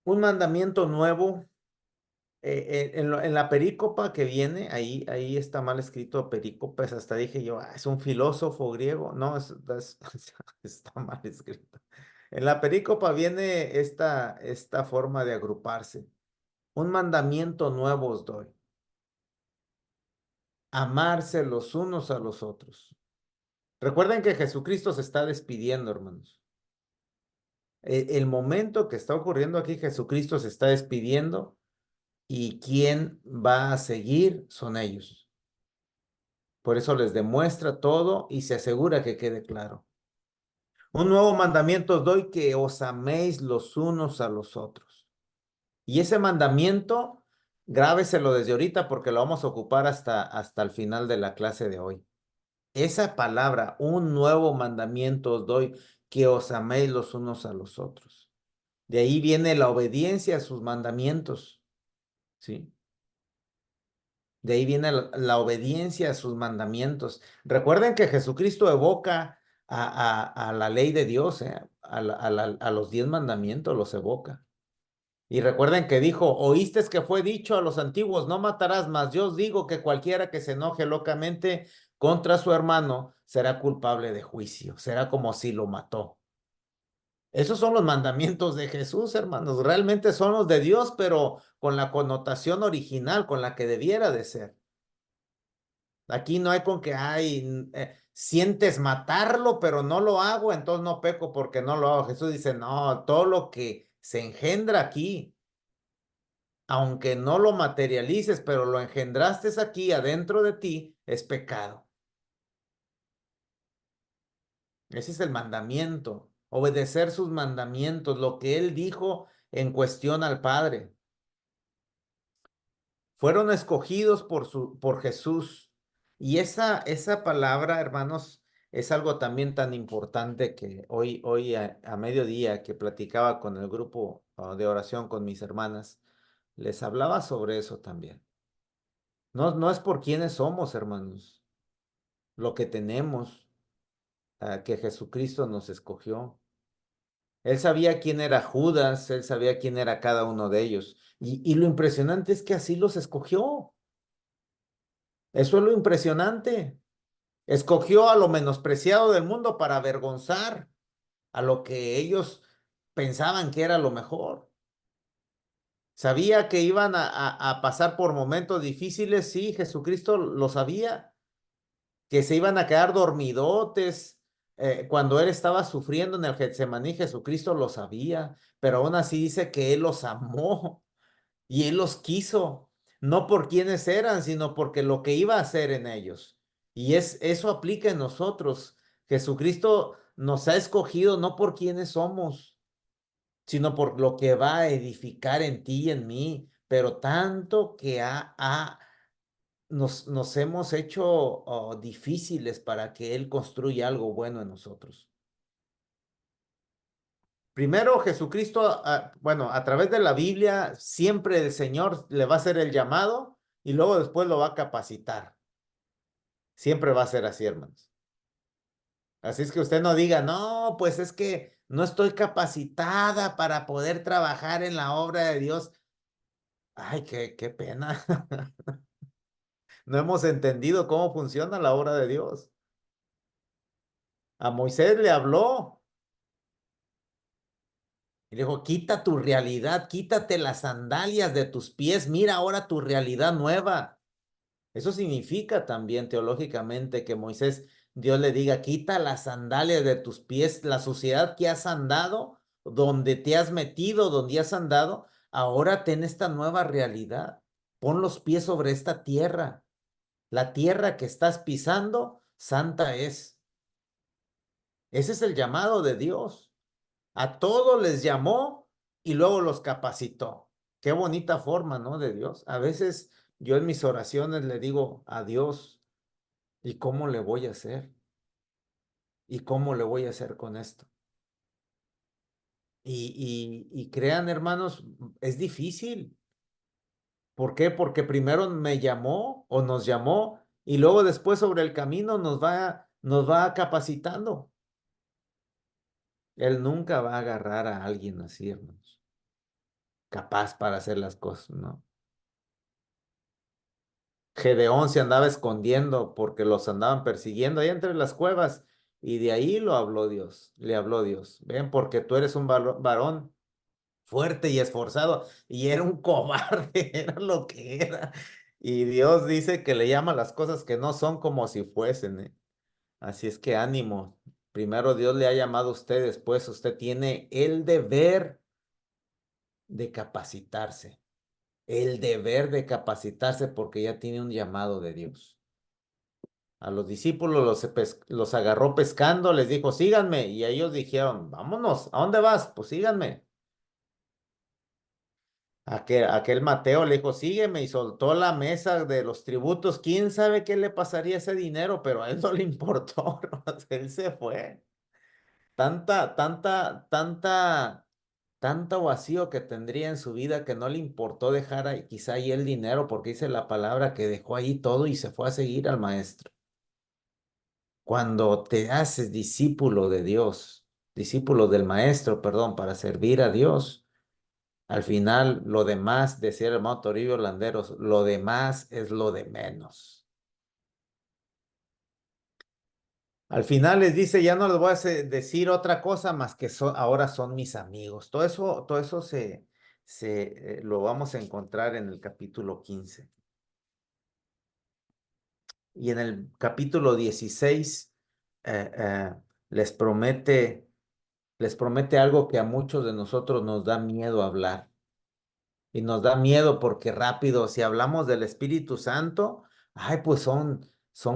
Un mandamiento nuevo. En la perícopa que viene, ahí está mal escrito perícopes, hasta dije yo, es un filósofo griego. No, está mal escrito. En la perícopa viene esta forma de agruparse. Un mandamiento nuevo os doy. Amarse los unos a los otros. Recuerden que Jesucristo se está despidiendo, hermanos. El momento que está ocurriendo aquí, Jesucristo se está despidiendo. Y quien va a seguir son ellos. Por eso les demuestra todo y se asegura que quede claro. Un nuevo mandamiento os doy, que os améis los unos a los otros. Y ese mandamiento, grábeselo desde ahorita porque lo vamos a ocupar hasta el final de la clase de hoy. Esa palabra, un nuevo mandamiento os doy, que os améis los unos a los otros. De ahí viene la obediencia a sus mandamientos. ¿Sí? De ahí viene la obediencia a sus mandamientos. Recuerden que Jesucristo evoca a la ley de Dios, a los 10 mandamientos los evoca. Y recuerden que dijo, oíste que fue dicho a los antiguos, no matarás, mas yo os digo que cualquiera que se enoje locamente contra su hermano será culpable de juicio, será como si lo mató. Esos son los mandamientos de Jesús, hermanos. Realmente son los de Dios, pero con la connotación original, con la que debiera de ser. Aquí no hay con que, sientes matarlo, pero no lo hago, entonces no peco porque no lo hago. Jesús dice, no, todo lo que se engendra aquí, aunque no lo materialices, pero lo engendraste aquí adentro de ti, es pecado. Ese es el mandamiento, obedecer sus mandamientos, lo que él dijo en cuestión al Padre. Fueron escogidos por Jesús. Y esa palabra, hermanos, es algo también tan importante que hoy a mediodía que platicaba con el grupo de oración con mis hermanas, les hablaba sobre eso también. No es por quiénes somos, hermanos, lo que tenemos, que Jesucristo nos escogió. Él sabía quién era Judas, él sabía quién era cada uno de ellos. Y lo impresionante es que así los escogió. Eso es lo impresionante. Escogió a lo menospreciado del mundo para avergonzar a lo que ellos pensaban que era lo mejor. Sabía que iban a pasar por momentos difíciles, sí, Jesucristo lo sabía, que se iban a quedar dormidotes. Cuando él estaba sufriendo en el Getsemaní, Jesucristo lo sabía, pero aún así dice que él los amó y él los quiso, no por quienes eran, sino porque lo que iba a hacer en ellos. Y eso aplica en nosotros. Jesucristo nos ha escogido no por quienes somos, sino por lo que va a edificar en ti y en mí, pero tanto que nos hemos hecho difíciles para que Él construya algo bueno en nosotros. Primero, Jesucristo, bueno, a través de la Biblia, siempre el Señor le va a hacer el llamado y luego después lo va a capacitar. Siempre va a ser así, hermanos. Así es que usted no diga, no, pues es que no estoy capacitada para poder trabajar en la obra de Dios. Ay, qué pena. No hemos entendido cómo funciona la obra de Dios. A Moisés le habló y le dijo, quita tu realidad, quítate las sandalias de tus pies, mira ahora tu realidad nueva. Eso significa también teológicamente que Moisés, Dios le diga, quita las sandalias de tus pies, la suciedad que has andado, donde te has metido, donde has andado, ahora ten esta nueva realidad. Pon los pies sobre esta tierra. La tierra que estás pisando, santa es. Ese es el llamado de Dios. A todos les llamó y luego los capacitó. Qué bonita forma, ¿no? De Dios. A veces yo en mis oraciones le digo a Dios, ¿y cómo le voy a hacer? ¿Y cómo le voy a hacer con esto? Y crean, hermanos, es difícil. ¿Por qué? Porque primero me llamó o nos llamó y luego después sobre el camino nos va capacitando. Él nunca va a agarrar a alguien así, hermanos, capaz para hacer las cosas, ¿no? Gedeón se andaba escondiendo porque los andaban persiguiendo ahí entre las cuevas y de ahí lo habló Dios, le habló Dios. Ven, porque tú eres un varón fuerte y esforzado y era un cobarde, era lo que era. Y Dios dice que le llama las cosas que no son como si fuesen, ¿eh? Así es que ánimo. Primero Dios le ha llamado a usted, después usted tiene el deber de capacitarse. El deber de capacitarse porque ya tiene un llamado de Dios. A los discípulos los agarró pescando, les dijo, síganme. Y ellos dijeron, vámonos, ¿a dónde vas? Pues síganme. Aquel Mateo le dijo, sígueme y soltó la mesa de los tributos. ¿Quién sabe qué le pasaría a ese dinero? Pero a él no le importó, él se fue. Tanto vacío que tendría en su vida que no le importó dejar ahí, quizá ahí el dinero, porque dice la palabra que dejó ahí todo y se fue a seguir al maestro. Cuando te haces discípulo de Dios, discípulo del maestro, perdón, para servir a Dios, Al final, lo demás, decía el hermano Toribio Landeros, lo demás es lo de menos. Al final les dice, ya no les voy a decir otra cosa más que ahora son mis amigos. Todo eso lo vamos a encontrar en el capítulo 15. Y en el capítulo 16 les promete algo que a muchos de nosotros nos da miedo hablar. Y nos da miedo porque rápido, si hablamos del Espíritu Santo, ay, pues son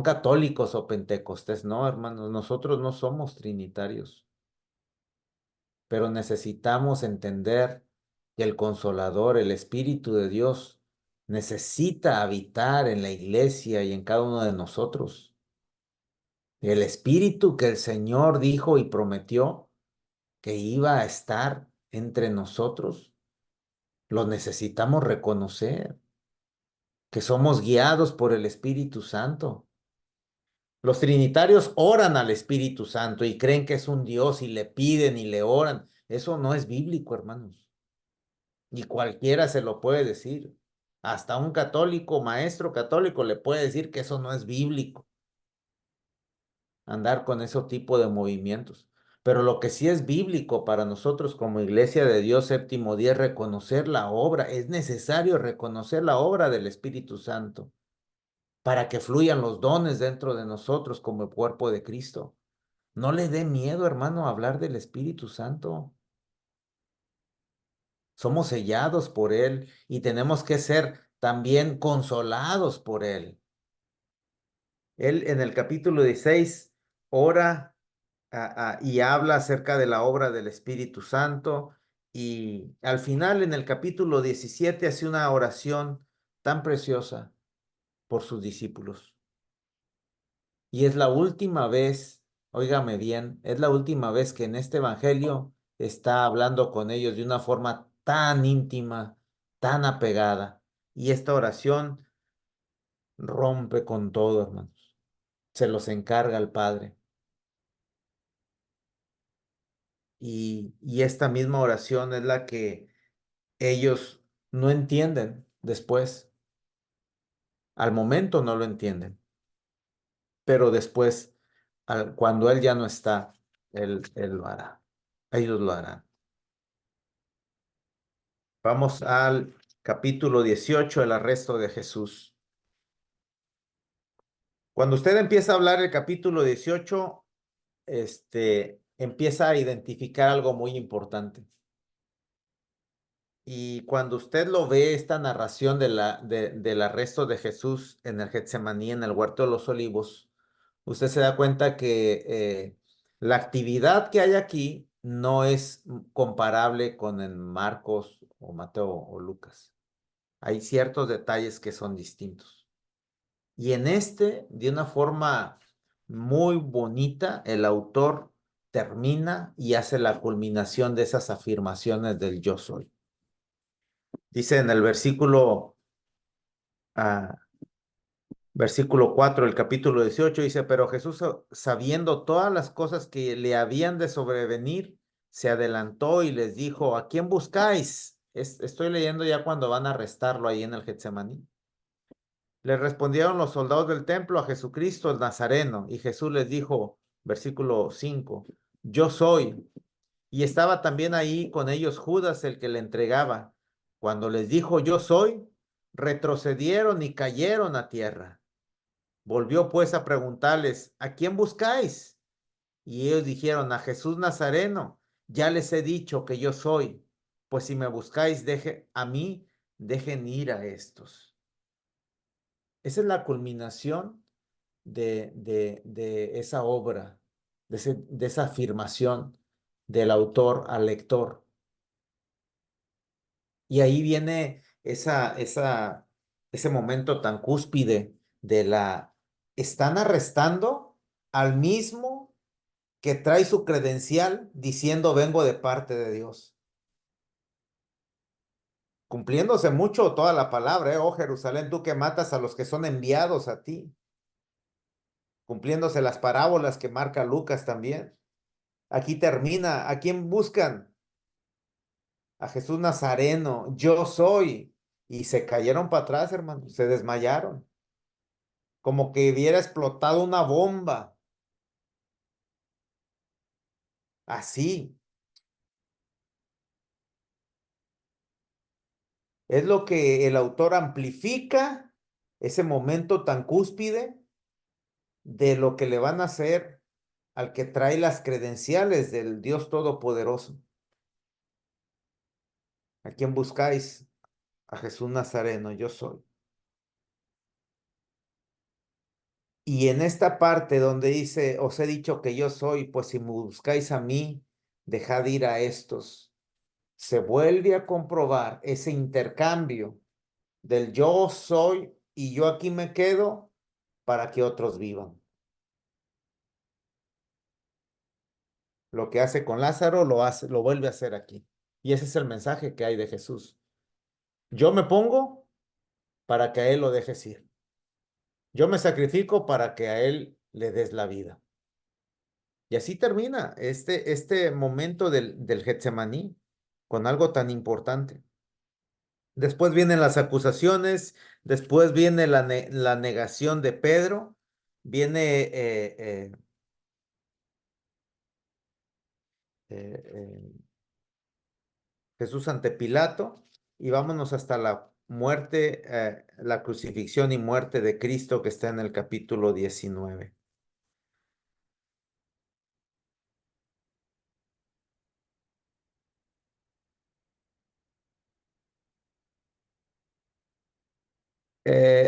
católicos o pentecostés. No, hermanos, nosotros no somos trinitarios. Pero necesitamos entender que el Consolador, el Espíritu de Dios, necesita habitar en la iglesia y en cada uno de nosotros. El Espíritu que el Señor dijo y prometió que iba a estar entre nosotros, lo necesitamos reconocer, que somos guiados por el Espíritu Santo. Los trinitarios oran al Espíritu Santo y creen que es un Dios y le piden y le oran. Eso no es bíblico, hermanos. Y cualquiera se lo puede decir. Hasta un católico, maestro católico, le puede decir que eso no es bíblico. Andar con ese tipo de movimientos. Pero lo que sí es bíblico para nosotros como Iglesia de Dios Séptimo Día es reconocer la obra. Es necesario reconocer la obra del Espíritu Santo para que fluyan los dones dentro de nosotros como el cuerpo de Cristo. No le dé miedo, hermano, hablar del Espíritu Santo. Somos sellados por Él y tenemos que ser también consolados por Él. Él en el capítulo 16 ora y habla acerca de la obra del Espíritu Santo y al final en el capítulo 17 hace una oración tan preciosa por sus discípulos. Y es la última vez, óigame bien, es la última vez que en este evangelio está hablando con ellos de una forma tan íntima, tan apegada. Y esta oración rompe con todo, hermanos. Se los encarga al Padre. Y esta misma oración es la que ellos no entienden después. Al momento no lo entienden. Pero después, cuando Él ya no está, Él lo hará. Ellos lo harán. Vamos al capítulo 18, el arresto de Jesús. Cuando usted empieza a hablar el capítulo 18, empieza a identificar algo muy importante. Y cuando usted lo ve, esta narración del arresto de Jesús en el Getsemaní, en el Huerto de los Olivos, usted se da cuenta que la actividad que hay aquí no es comparable con en Marcos o Mateo o Lucas. Hay ciertos detalles que son distintos. Y en de una forma muy bonita, el autor termina y hace la culminación de esas afirmaciones del yo soy. Dice en el versículo 4, el capítulo 18, dice, pero Jesús, sabiendo todas las cosas que le habían de sobrevenir, se adelantó y les dijo, ¿a quién buscáis? Estoy leyendo ya cuando van a arrestarlo ahí en el Getsemaní. Le respondieron los soldados del templo a Jesucristo el Nazareno, y Jesús les dijo, versículo 5, yo soy. Y estaba también ahí con ellos Judas, el que le entregaba. Cuando les dijo, yo soy, retrocedieron y cayeron a tierra. Volvió pues a preguntarles, ¿a quién buscáis? Y ellos dijeron, a Jesús Nazareno. Ya les he dicho que yo soy. Pues si me buscáis, dejen ir a estos. Esa es la culminación de esa obra, de esa afirmación del autor al lector. Y ahí viene ese momento tan cúspide están arrestando al mismo que trae su credencial diciendo vengo de parte de Dios. Cumpliéndose mucho toda la palabra, oh Jerusalén, tú que matas a los que son enviados a ti. Cumpliéndose las parábolas que marca Lucas también. Aquí termina, ¿a quién buscan? a Jesús Nazareno, yo soy. Y se cayeron para atrás, hermano, se desmayaron. Como que hubiera explotado una bomba. Así. Es lo que el autor amplifica, ese momento tan cúspide de lo que le van a hacer al que trae las credenciales del Dios Todopoderoso. ¿A quién buscáis? A Jesús Nazareno, yo soy. Y en esta parte donde dice, os he dicho que yo soy, pues si me buscáis a mí, dejad ir a estos. Se vuelve a comprobar ese intercambio del yo soy y yo aquí me quedo para que otros vivan. Lo que hace con Lázaro lo vuelve a hacer aquí. Y ese es el mensaje que hay de Jesús. Yo me pongo para que a él lo dejes ir. Yo me sacrifico para que a él le des la vida. Y así termina este momento del Getsemaní con algo tan importante. Después vienen las acusaciones, después viene la negación de Pedro, viene Jesús ante Pilato y vámonos hasta la muerte, la crucifixión y muerte de Cristo que está en el capítulo 19.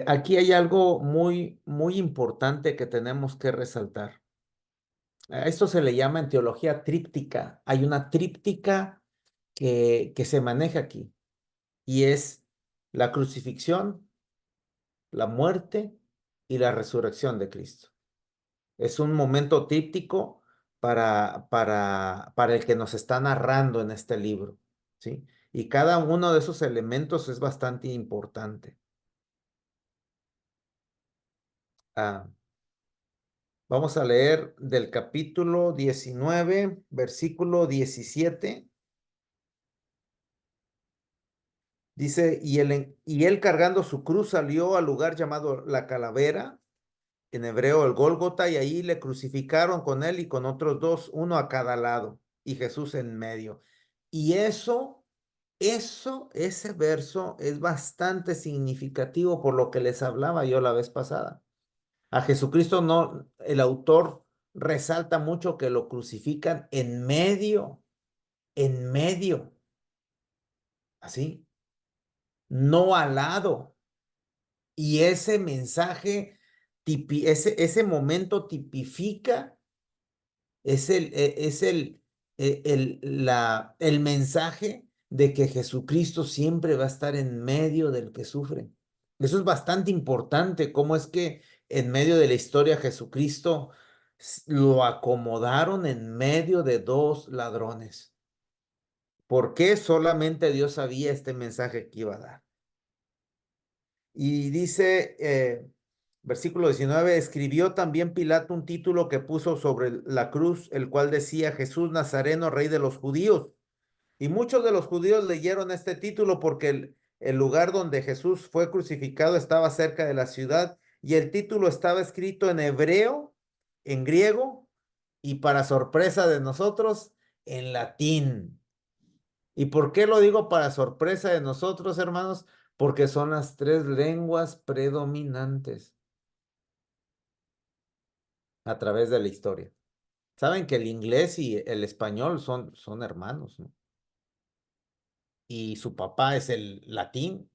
Aquí hay algo muy, muy importante que tenemos que resaltar. A esto se le llama en teología tríptica. Hay una tríptica que se maneja aquí y es la crucifixión, la muerte y la resurrección de Cristo. Es un momento tríptico para el que nos está narrando en este libro, ¿sí? Y cada uno de esos elementos es bastante importante. Vamos a leer del capítulo 19, versículo 17. Dice, y él cargando su cruz salió al lugar llamado La Calavera, en hebreo el Gólgota, y ahí le crucificaron con él y con otros dos, uno a cada lado, y Jesús en medio. Y ese verso es bastante significativo por lo que les hablaba yo la vez pasada. A Jesucristo no, el autor resalta mucho que lo crucifican en medio, así, no al lado. Y ese mensaje, ese momento tipifica, es el mensaje de que Jesucristo siempre va a estar en medio del que sufre. Eso es bastante importante, cómo es que en medio de la historia Jesucristo lo acomodaron en medio de dos ladrones. ¿Por qué? Solamente Dios sabía este mensaje que iba a dar. Y dice, versículo 19, escribió también Pilato un título que puso sobre la cruz, el cual decía Jesús Nazareno, Rey de los Judíos. Y muchos de los judíos leyeron este título porque el lugar donde Jesús fue crucificado estaba cerca de la ciudad y el título estaba escrito en hebreo, en griego y para sorpresa de nosotros, en latín. ¿Y por qué lo digo para sorpresa de nosotros, hermanos? Porque son las tres lenguas predominantes a través de la historia. Saben que el inglés y el español son hermanos, ¿no? Y su papá es el latín,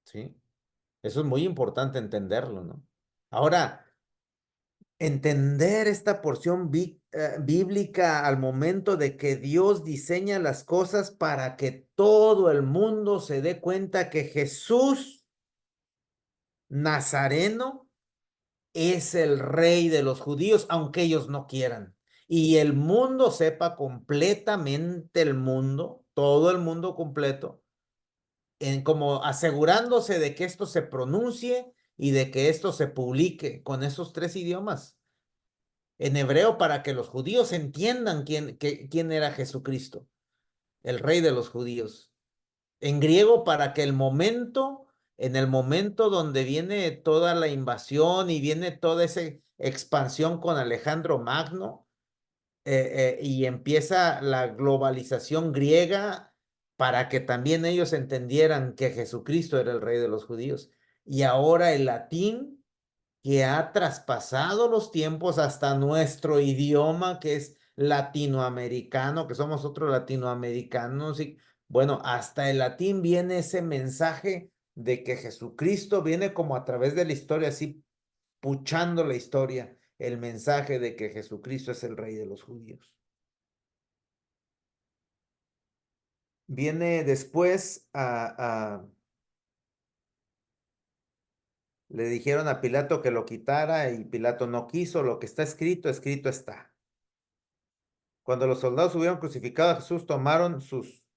¿sí? Eso es muy importante entenderlo, ¿no? Ahora, entender esta porción bíblica al momento de que Dios diseña las cosas para que todo el mundo se dé cuenta que Jesús Nazareno es el rey de los judíos, aunque ellos no quieran. Y el mundo sepa completamente todo el mundo completo, como asegurándose de que esto se pronuncie y de que esto se publique con esos tres idiomas. En hebreo para que los judíos entiendan quién era Jesucristo. el rey de los judíos. En griego, para que en el momento donde viene toda la invasión y viene toda esa expansión con Alejandro Magno, y empieza la globalización griega, para que también ellos entendieran que Jesucristo era el rey de los judíos. Y ahora el latín, que ha traspasado los tiempos hasta nuestro idioma, que es latinoamericano, que somos otros latinoamericanos, y bueno, hasta el latín viene ese mensaje de que Jesucristo viene como a través de la historia, así puchando la historia, el mensaje de que Jesucristo es el rey de los judíos. Viene después le dijeron a Pilato que lo quitara y Pilato no quiso. Lo que está escrito, escrito está. Cuando los soldados hubieron crucificado a Jesús, tomaron sus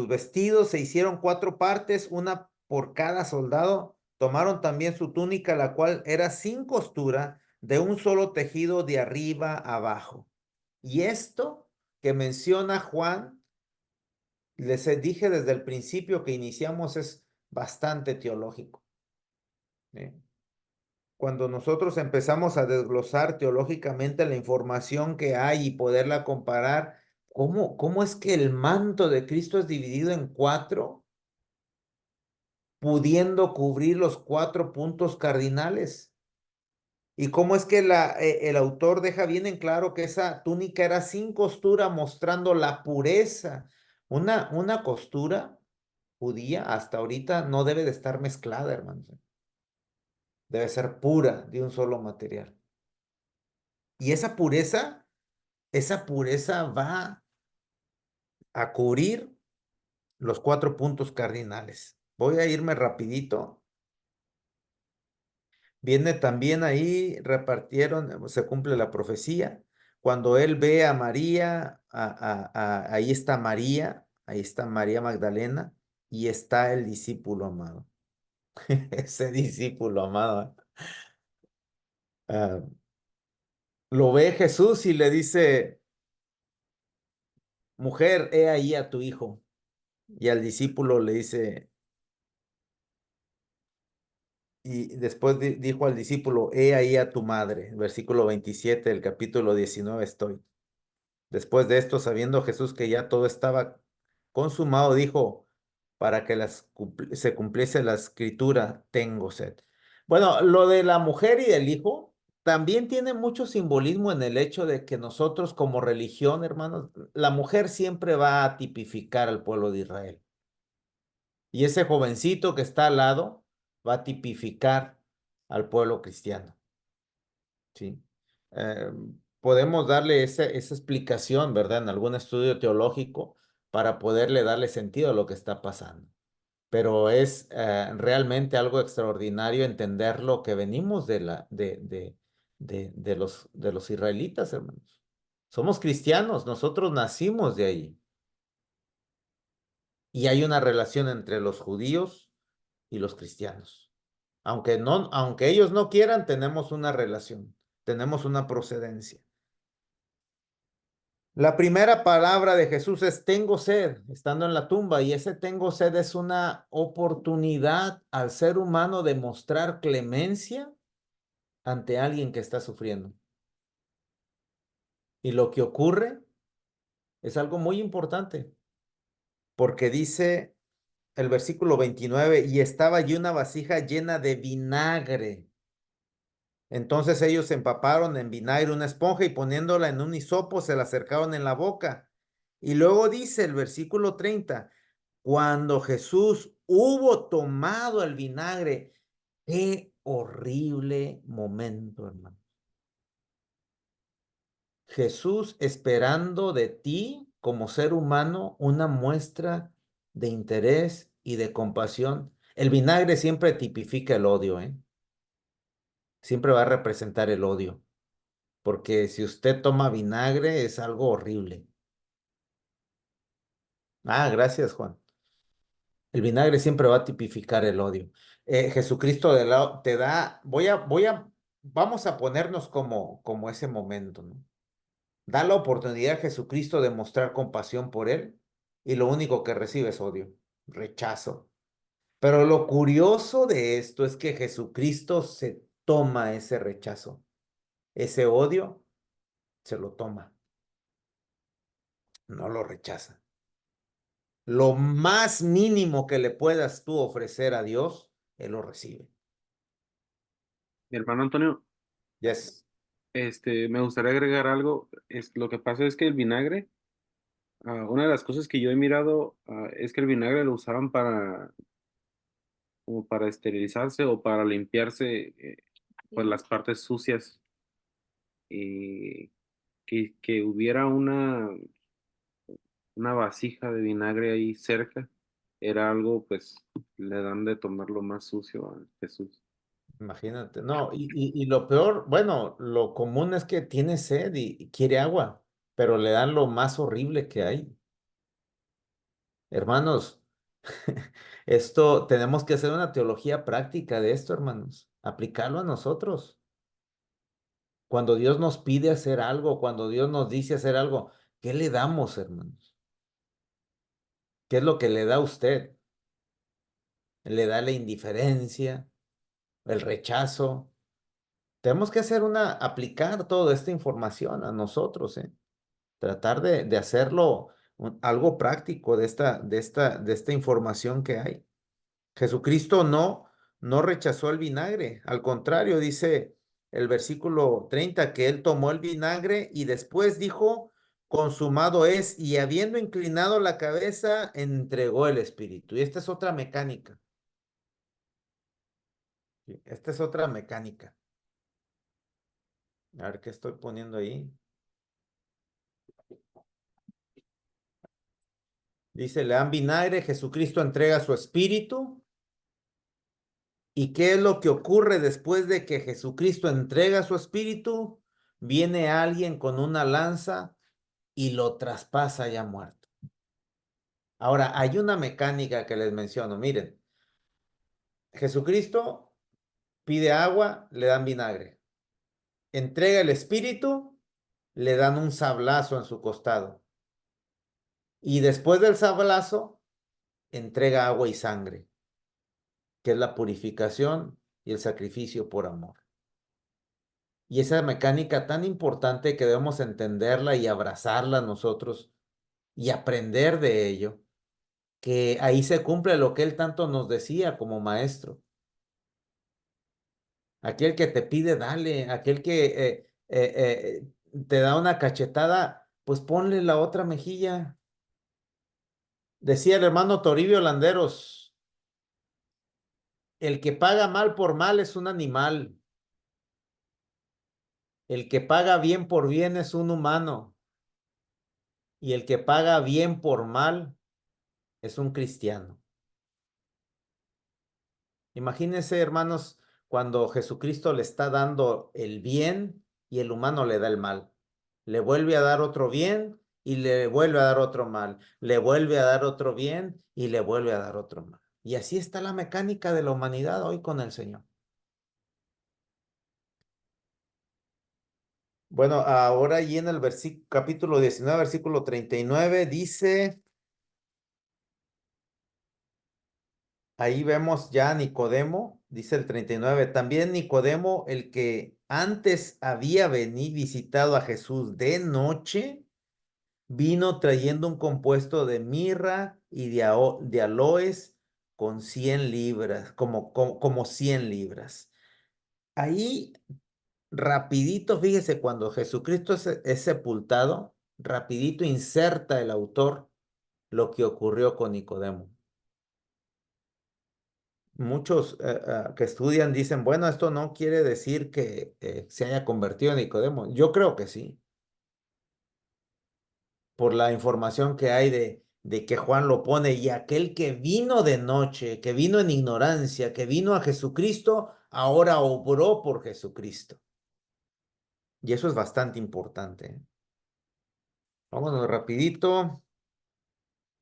vestidos, se hicieron 4 partes, una por cada soldado. Tomaron también su túnica, la cual era sin costura, de un solo tejido de arriba a abajo. Y esto que menciona Juan, les dije desde el principio que iniciamos, es bastante teológico. Cuando nosotros empezamos a desglosar teológicamente la información que hay y poderla comparar, ¿cómo es que el manto de Cristo es dividido en 4, pudiendo cubrir los 4 puntos cardinales? ¿Y cómo es que el autor deja bien en claro que esa túnica era sin costura, mostrando la pureza? Una costura judía hasta ahorita no debe de estar mezclada, hermanos. Debe ser pura, de un solo material. Y esa pureza va a cubrir los 4 puntos cardinales. Voy a irme rapidito. Viene también ahí, repartieron, se cumple la profecía. Cuando él ve a María, ahí está María Magdalena, y está el discípulo amado. Ese discípulo amado. Lo ve Jesús y le dice: mujer, he ahí a tu hijo. Y al discípulo le dice, y después dijo al discípulo: he ahí a tu madre. Versículo 27 del capítulo 19 estoy. Después de esto, sabiendo Jesús que ya todo estaba consumado, dijo, para que se cumpliese la escritura, tengo sed. Bueno, lo de la mujer y el hijo también tiene mucho simbolismo en el hecho de que nosotros como religión, hermanos, la mujer siempre va a tipificar al pueblo de Israel. Y ese jovencito que está al lado va a tipificar al pueblo cristiano. ¿Sí? Podemos darle esa explicación, ¿verdad? En algún estudio teológico para poderle darle sentido a lo que está pasando. Pero es realmente algo extraordinario entender lo que venimos de los israelitas, hermanos. Somos cristianos, nosotros nacimos de ahí. Y hay una relación entre los judíos y los cristianos. Aunque ellos no quieran, tenemos una relación, tenemos una procedencia. La primera palabra de Jesús es tengo sed, estando en la tumba, y ese tengo sed es una oportunidad al ser humano de mostrar clemencia ante alguien que está sufriendo. Y lo que ocurre es algo muy importante, porque dice el versículo 29, y estaba allí una vasija llena de vinagre. Entonces ellos empaparon en vinagre una esponja y poniéndola en un hisopo se la acercaron en la boca. Y luego dice el versículo 30, cuando Jesús hubo tomado el vinagre, qué horrible momento, hermano. Jesús esperando de ti como ser humano una muestra de interés y de compasión. El vinagre siempre tipifica el odio, ¿eh? Siempre va a representar el odio. Porque si usted toma vinagre es algo horrible. Ah, gracias, Juan. El vinagre siempre va a tipificar el odio. Jesucristo te da, vamos a ponernos como ese momento, ¿no? Da la oportunidad a Jesucristo de mostrar compasión por él y lo único que recibe es odio, rechazo. Pero lo curioso de esto es que Jesucristo se toma ese rechazo, ese odio, se lo toma, no lo rechaza. Lo más mínimo que le puedas tú ofrecer a Dios, Él lo recibe. Mi hermano Antonio, Yes. me gustaría agregar algo. Lo que pasa es que el vinagre, una de las cosas que yo he mirado, es que el vinagre lo usaban como para esterilizarse o para limpiarse, pues las partes sucias, y que hubiera una vasija de vinagre ahí cerca, era algo, pues, le dan de tomar lo más sucio a Jesús. Imagínate, no, y lo peor, bueno, lo común es que tiene sed y quiere agua, pero le dan lo más horrible que hay. Hermanos, esto tenemos que hacer una teología práctica de esto, hermanos, aplicarlo a nosotros. Cuando Dios nos pide hacer algo, cuando Dios nos dice hacer algo, ¿qué le damos, hermanos? ¿Qué es lo que le da a usted? ¿Le da la indiferencia, el rechazo? Tenemos que aplicar toda esta información a nosotros, ¿eh? Tratar de hacerlo algo práctico de esta información que hay. Jesucristo no rechazó el vinagre, al contrario, dice el versículo 30 que él tomó el vinagre y después dijo, consumado es, y habiendo inclinado la cabeza, entregó el espíritu. Y esta es otra mecánica. Esta es otra mecánica. A ver qué estoy poniendo ahí. Dice, le dan vinagre, Jesucristo entrega su espíritu. ¿Y qué es lo que ocurre después de que Jesucristo entrega su espíritu? Viene alguien con una lanza y lo traspasa ya muerto. Ahora, hay una mecánica que les menciono. Miren, Jesucristo pide agua, le dan vinagre. Entrega el espíritu, le dan un sablazo en su costado. Y después del sablazo, entrega agua y sangre, que es la purificación y el sacrificio por amor. Y esa mecánica tan importante que debemos entenderla y abrazarla nosotros y aprender de ello, que ahí se cumple lo que él tanto nos decía como maestro. Aquel que te pide, dale. Aquel que te da una cachetada, pues ponle la otra mejilla. Decía el hermano Toribio Landeros, el que paga mal por mal es un animal. El que paga bien por bien es un humano. Y el que paga bien por mal es un cristiano. Imagínense, hermanos, cuando Jesucristo le está dando el bien y el humano le da el mal. Le vuelve a dar otro bien y le vuelve a dar otro mal. Le vuelve a dar otro bien y le vuelve a dar otro mal. Y así está la mecánica de la humanidad hoy con el Señor. Bueno, ahora y en el capítulo 19, versículo 39, dice, ahí vemos ya a Nicodemo, dice el 39, también Nicodemo, el que antes había visitado a Jesús de noche, vino trayendo un compuesto de mirra y de aloes con 100 libras, como 100 libras. Ahí, rapidito, fíjese, cuando Jesucristo es sepultado, rapidito inserta el autor lo que ocurrió con Nicodemo. Muchos que estudian dicen, bueno, esto no quiere decir que se haya convertido en Nicodemo. Yo creo que sí, por la información que hay de que Juan lo pone, y aquel que vino de noche, que vino en ignorancia, que vino a Jesucristo, ahora obró por Jesucristo. Y eso es bastante importante. Vámonos rapidito.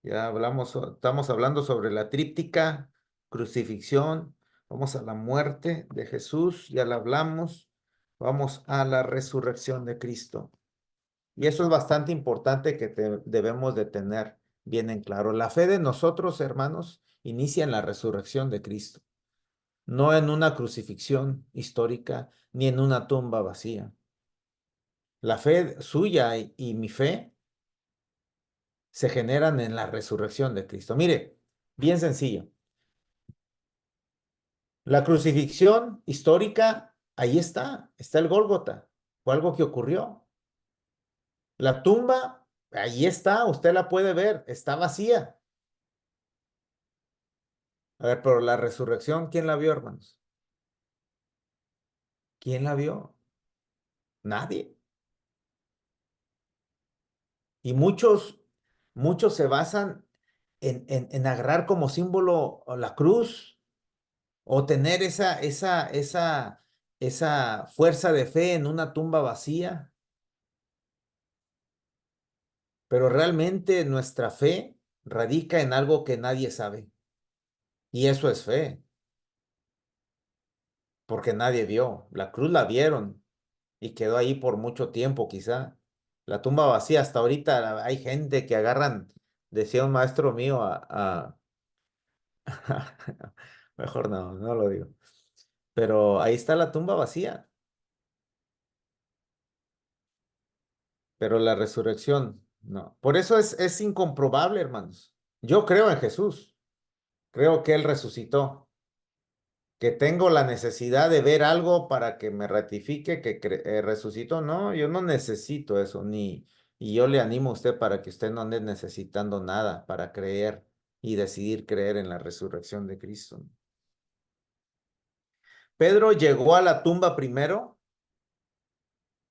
Ya estamos hablando sobre la tríptica, crucifixión. Vamos a la muerte de Jesús, ya la hablamos. Vamos a la resurrección de Cristo. Y eso es bastante importante que debemos de tener vienen claros. La fe de nosotros, hermanos, inicia en la resurrección de Cristo, no en una crucifixión histórica ni en una tumba vacía. La fe suya y mi fe se generan en la resurrección de Cristo. Mire, bien sencillo. La crucifixión histórica, ahí está el Gólgota, fue algo que ocurrió. La tumba, ahí está, usted la puede ver, está vacía. A ver, pero la resurrección, ¿quién la vio, hermanos? ¿Quién la vio? Nadie. Y muchos se basan en agarrar como símbolo la cruz o tener esa fuerza de fe en una tumba vacía. Pero realmente nuestra fe radica en algo que nadie sabe. Y eso es fe, porque nadie vio. La cruz la vieron y quedó ahí por mucho tiempo quizá. La tumba vacía, hasta ahorita hay gente que agarran, decía un maestro mío, mejor no lo digo. Pero ahí está la tumba vacía. Pero la resurrección, no. Por eso es incomprobable, hermanos. Yo creo en Jesús. Creo que Él resucitó. Que tengo la necesidad de ver algo para que me ratifique que resucitó. No, yo no necesito eso, y yo le animo a usted para que usted no ande necesitando nada para creer y decidir creer en la resurrección de Cristo. Pedro llegó a la tumba primero,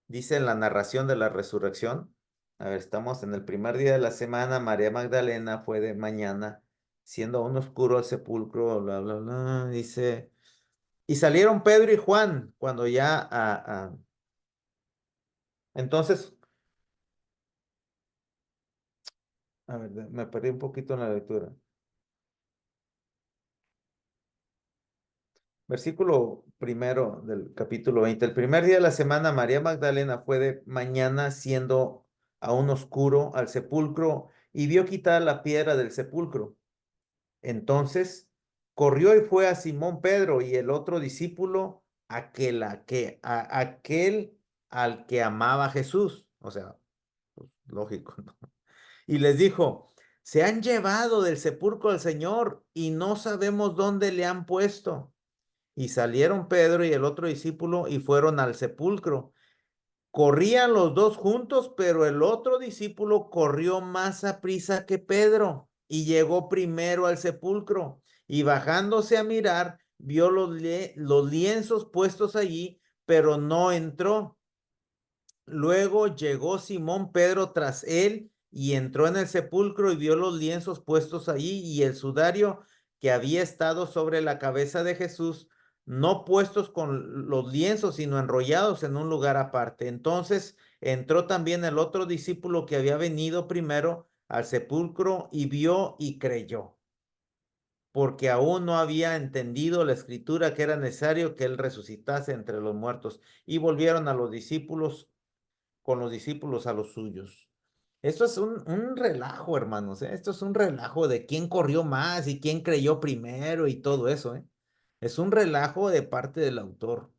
dice en la narración de la resurrección. A ver, estamos en el primer día de la semana, María Magdalena fue de mañana, siendo aún oscuro el sepulcro, bla, bla, bla, dice... Y salieron Pedro y Juan cuando ya... Entonces, a ver, me perdí un poquito en la lectura. Versículo primero del capítulo 20. El primer día de la semana, María Magdalena fue de mañana siendo aún oscuro al sepulcro y vio quitar la piedra del sepulcro. Entonces corrió y fue a Simón Pedro y el otro discípulo, aquel al que amaba Jesús. O sea, pues, lógico, ¿no? Y les dijo, se han llevado del sepulcro al Señor y no sabemos dónde le han puesto. Y salieron Pedro y el otro discípulo y fueron al sepulcro. Corrían los dos juntos, pero el otro discípulo corrió más aprisa que Pedro y llegó primero al sepulcro. Y bajándose a mirar, vio los lienzos puestos allí, pero no entró. Luego llegó Simón Pedro tras él y entró en el sepulcro y vio los lienzos puestos allí y el sudario que había estado sobre la cabeza de Jesús, no puestos con los lienzos, sino enrollados en un lugar aparte. Entonces entró también el otro discípulo que había venido primero al sepulcro y vio y creyó, porque aún no había entendido la escritura que era necesario que él resucitase entre los muertos. Y volvieron a los discípulos con los discípulos a los suyos. Esto es un relajo, hermanos, ¿eh? Esto es un relajo de quién corrió más y quién creyó primero y todo eso, ¿eh? Es un relajo de parte del autor.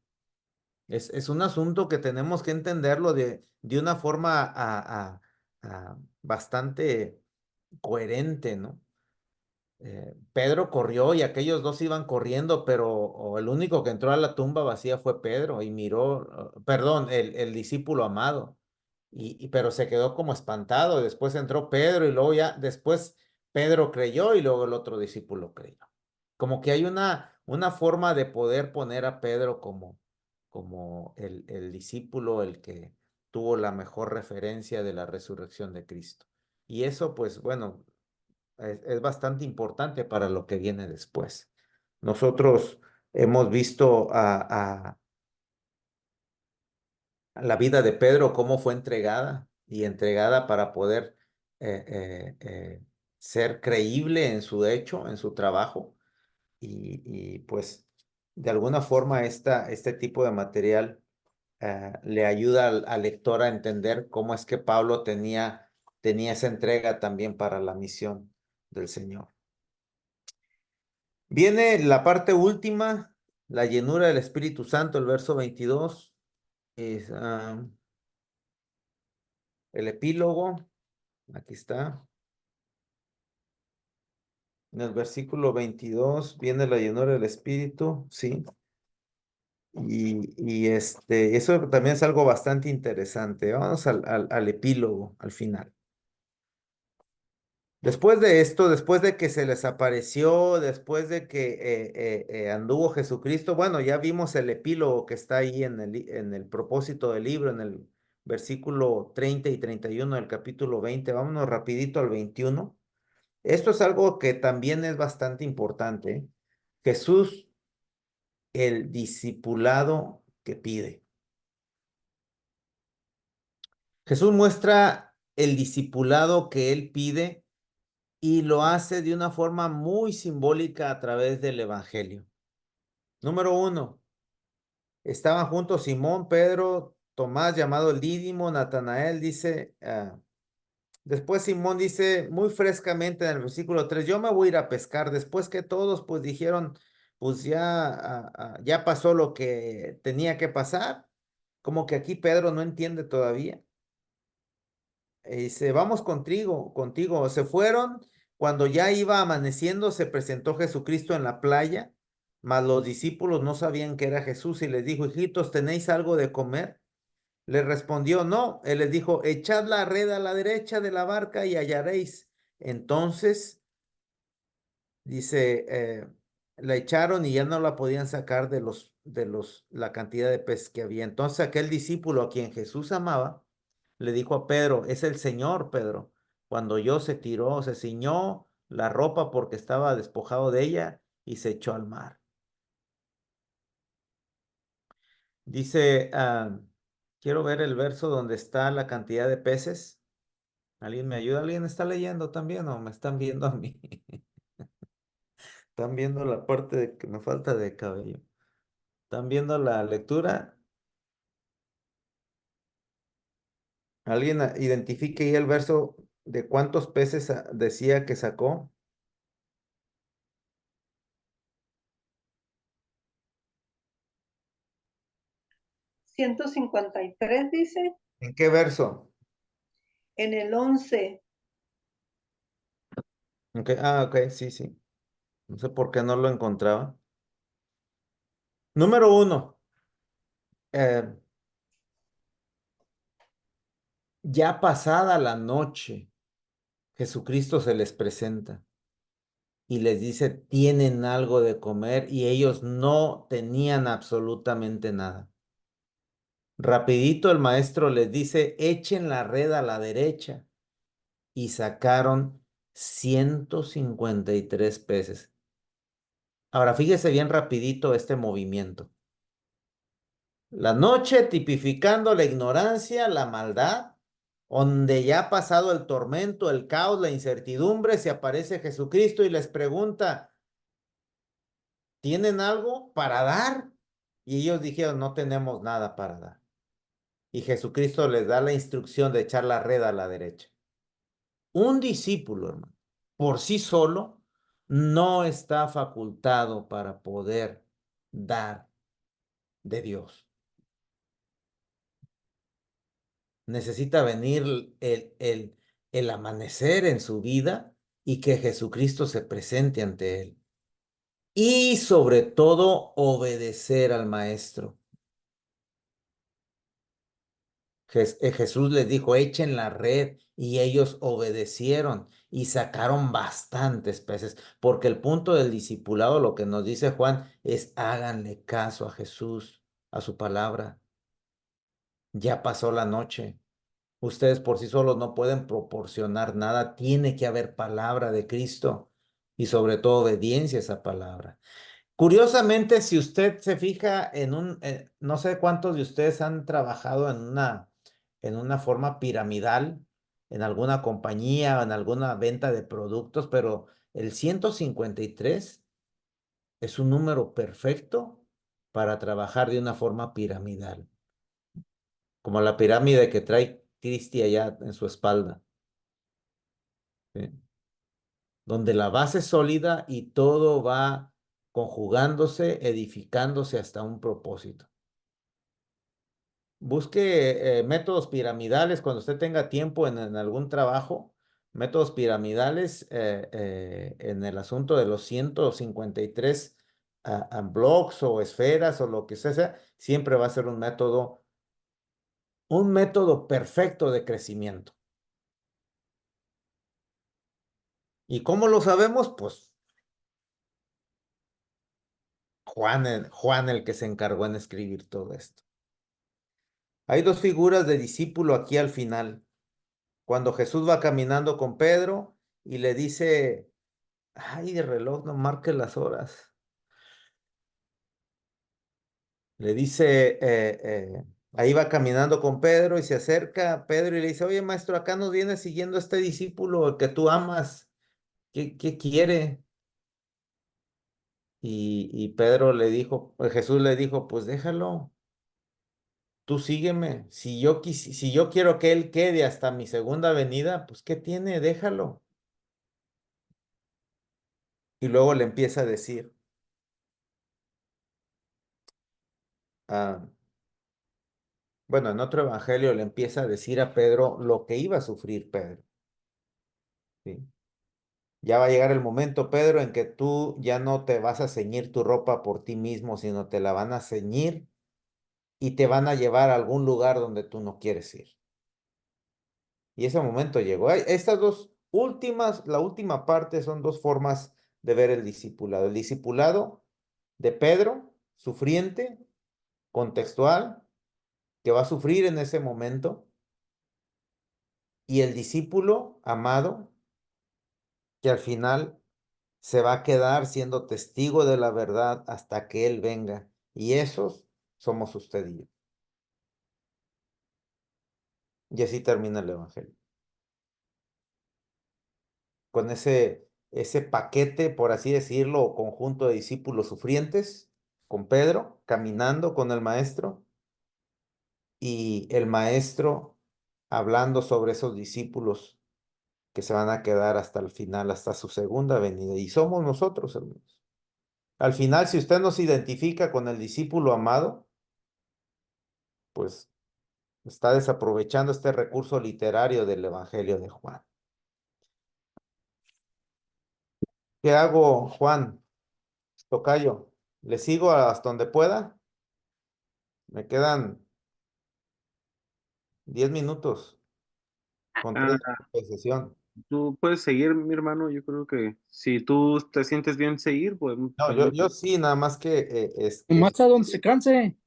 Es un asunto que tenemos que entenderlo de una forma bastante coherente, ¿no? Pedro corrió y aquellos dos iban corriendo, pero el único que entró a la tumba vacía fue Pedro y miró, perdón, el discípulo amado, pero se quedó como espantado. Después entró Pedro y luego ya después Pedro creyó y luego el otro discípulo creyó. Como que hay una forma de poder poner a Pedro como el discípulo, el que tuvo la mejor referencia de la resurrección de Cristo. Y eso, pues bueno, es bastante importante para lo que viene después. Nosotros hemos visto a la vida de Pedro, cómo fue entregada y entregada para poder ser creíble en su hecho, en su trabajo. Y pues de alguna forma este tipo de material le ayuda al lector a entender cómo es que Pablo tenía tenía esa entrega también para la misión del Señor. Viene la parte última, la llenura del Espíritu Santo, el verso 22. Es el epílogo. Aquí está. En el versículo 22 viene la llenura del Espíritu, ¿sí? Y eso también es algo bastante interesante. Vamos al epílogo, al final. Después de esto, después de que se les apareció, después de que anduvo Jesucristo, bueno, ya vimos el epílogo que está ahí en el propósito del libro, en el versículo 30 y 31 del capítulo 20. Vámonos rapidito al 21. Esto es algo que también es bastante importante. Jesús, el discipulado que pide. Jesús muestra el discipulado que él pide y lo hace de una forma muy simbólica a través del Evangelio. Número 1, estaban juntos Simón, Pedro, Tomás, llamado el Dídimo, Natanael, dice, después Simón dice muy frescamente en el versículo 3, yo me voy a ir a pescar, después que todos pues dijeron, pues ya pasó lo que tenía que pasar, como que aquí Pedro no entiende todavía. Dice, vamos contigo. Se fueron, cuando ya iba amaneciendo, se presentó Jesucristo en la playa, mas los discípulos no sabían que era Jesús y les dijo, hijitos, ¿tenéis algo de comer? Le respondió, no. Él les dijo, echad la red a la derecha de la barca y hallaréis. Entonces, dice, la echaron y ya no la podían sacar la cantidad de peces que había. Entonces aquel discípulo a quien Jesús amaba, le dijo a Pedro, es el Señor, Pedro. Cuando oyó, se tiró, se ciñó la ropa porque estaba despojado de ella y se echó al mar. Dice, quiero ver el verso donde está la cantidad de peces. ¿Alguien me ayuda? ¿Alguien está leyendo también o me están viendo a mí? Están viendo la parte de que me falta de cabello. ¿Están viendo la lectura? ¿Alguien identifique ahí el verso de cuántos peces decía que sacó? 153 dice, ¿En qué verso? en el 11. Okay. Ok, sí. No sé por qué no lo encontraba. Número 1. Ya pasada la noche, Jesucristo se les presenta y les dice, tienen algo de comer y ellos no tenían absolutamente nada. Rapidito el maestro les dice, echen la red a la derecha y sacaron 153 peces. Ahora fíjese bien rapidito este movimiento. La noche tipificando la ignorancia, la maldad, donde ya ha pasado el tormento, el caos, la incertidumbre, se aparece Jesucristo y les pregunta, ¿tienen algo para dar? Y ellos dijeron, no tenemos nada para dar. Y Jesucristo les da la instrucción de echar la red a la derecha. Un discípulo, hermano, por sí solo, no está facultado para poder dar de Dios. Necesita venir el amanecer en su vida y que Jesucristo se presente ante él. Y sobre todo, obedecer al Maestro. Jesús les dijo, echen la red, y ellos obedecieron y sacaron bastantes peces, porque el punto del discipulado, lo que nos dice Juan, es háganle caso a Jesús, a su palabra. Ya pasó la noche. Ustedes por sí solos no pueden proporcionar nada. Tiene que haber palabra de Cristo y sobre todo obediencia a esa palabra. Curiosamente, si usted se fija no sé cuántos de ustedes han trabajado en una forma piramidal, en alguna compañía o en alguna venta de productos, pero el 153 es un número perfecto para trabajar de una forma piramidal, como la pirámide que trae Cristi allá en su espalda. ¿sí? Donde la base es sólida y todo va conjugándose, edificándose hasta un propósito. Busque métodos piramidales cuando usted tenga tiempo en algún trabajo, métodos piramidales en el asunto de los 153 blocks o esferas o lo que sea, siempre va a ser un método perfecto de crecimiento. ¿Y cómo lo sabemos? Pues Juan el que se encargó en escribir todo esto. Hay dos figuras de discípulo aquí al final. Cuando Jesús va caminando con Pedro y le dice, ay, el reloj no marque las horas. Le dice, ahí va caminando con Pedro y se acerca a Pedro y le dice, oye, maestro, acá nos viene siguiendo este discípulo el que tú amas. ¿Qué quiere? Y Pedro le dijo, Jesús le dijo, pues déjalo, tú sígueme. Si yo quiero que él quede hasta mi segunda venida, pues ¿qué tiene? Déjalo. Y luego le empieza a decir, bueno, en otro evangelio le empieza a decir a Pedro lo que iba a sufrir Pedro. ¿Sí? Ya va a llegar el momento, Pedro, en que tú ya no te vas a ceñir tu ropa por ti mismo, sino te la van a ceñir y te van a llevar a algún lugar donde tú no quieres ir. Y ese momento llegó. Estas dos últimas, la última parte son dos formas de ver el discipulado. El discipulado de Pedro, sufriente, contextual, que va a sufrir en ese momento, y el discípulo amado, que al final se va a quedar siendo testigo de la verdad hasta que Él venga. Y esos somos usted y yo. Y así termina el Evangelio. Con ese paquete, por así decirlo, o conjunto de discípulos sufrientes, con Pedro, caminando con el Maestro, y el Maestro hablando sobre esos discípulos que se van a quedar hasta el final, hasta su segunda venida. Y somos nosotros, hermanos. Al final, si usted no se identifica con el discípulo amado, pues está desaprovechando este recurso literario del Evangelio de Juan. ¿Qué hago, Juan? Tocayo, ¿le sigo hasta donde pueda? Me quedan 10 minutos con 30 de sesión. Tú puedes seguir, mi hermano. Yo creo que si tú te sientes bien seguir, pues No, yo sí, nada más que Más a donde se canse.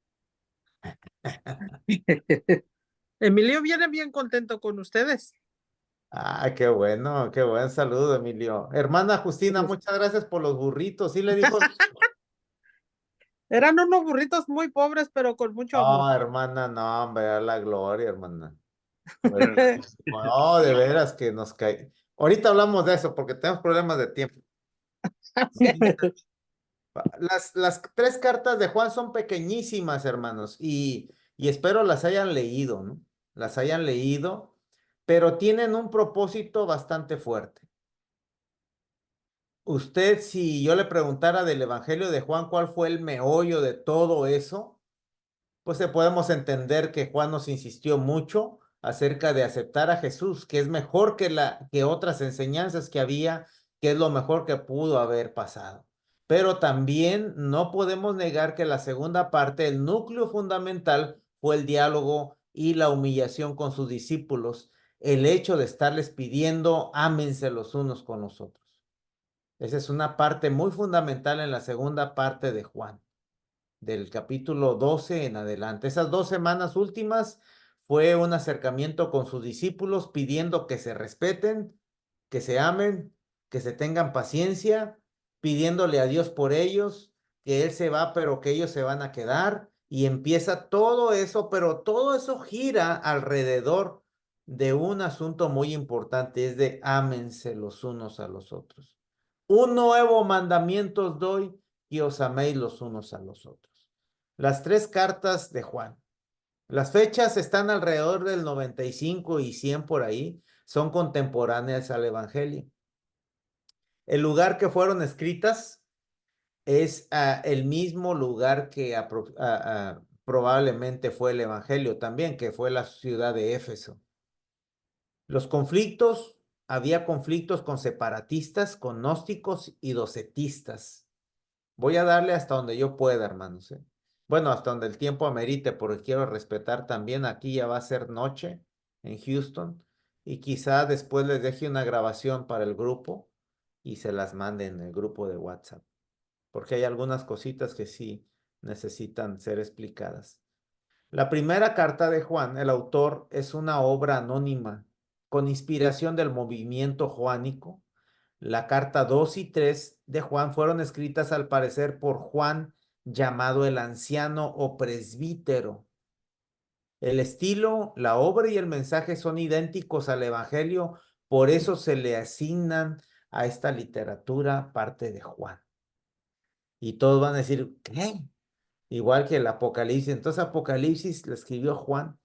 Emilio viene bien contento con ustedes. Ah, qué bueno, qué buen saludo, Emilio. Hermana Justina, muchas gracias por los burritos. ¿Sí le dijo? Eran unos burritos muy pobres, pero con mucho amor. No, hermana, no, hombre, a la gloria, hermana. No, de veras que nos cae. Ahorita hablamos de eso porque tenemos problemas de tiempo. Las tres cartas de Juan son pequeñísimas, hermanos, y espero las hayan leído, ¿no? Las hayan leído, pero tienen un propósito bastante fuerte. Usted, si yo le preguntara del Evangelio de Juan, ¿cuál fue el meollo de todo eso? Pues podemos entender que Juan nos insistió mucho acerca de aceptar a Jesús, que es mejor que otras enseñanzas que había, que es lo mejor que pudo haber pasado. Pero también no podemos negar que la segunda parte, el núcleo fundamental, fue el diálogo y la humillación con sus discípulos, el hecho de estarles pidiendo, ámense los unos con los otros. Esa es una parte muy fundamental en la segunda parte de Juan, del capítulo 12 en adelante. Esas 2 semanas últimas fue un acercamiento con sus discípulos pidiendo que se respeten, que se amen, que se tengan paciencia, pidiéndole a Dios por ellos, que Él se va, pero que ellos se van a quedar. Y empieza todo eso, pero todo eso gira alrededor de un asunto muy importante, es de ámense los unos a los otros. Un nuevo mandamiento os doy, que os améis los unos a los otros. Las 3 cartas de Juan. Las fechas están alrededor del 95 y 100 por ahí, son contemporáneas al Evangelio. El lugar que fueron escritas es el mismo lugar que probablemente fue el Evangelio también, que fue la ciudad de Éfeso. Los conflictos, había conflictos con separatistas, con gnósticos y docetistas. Voy a darle hasta donde yo pueda, hermanos. Bueno, hasta donde el tiempo amerite, porque quiero respetar también. Aquí ya va a ser noche en Houston y quizá después les deje una grabación para el grupo y se las mande en el grupo de WhatsApp, porque hay algunas cositas que sí necesitan ser explicadas. La primera carta de Juan, el autor, es una obra anónima con inspiración del movimiento juánico. La carta 2 y 3 de Juan fueron escritas al parecer por Juan, llamado el anciano o presbítero. El estilo, la obra y el mensaje son idénticos al Evangelio, por eso se le asignan a esta literatura parte de Juan. Y todos van a decir, ¿qué? Igual que el Apocalipsis. Entonces, Apocalipsis lo escribió Juan.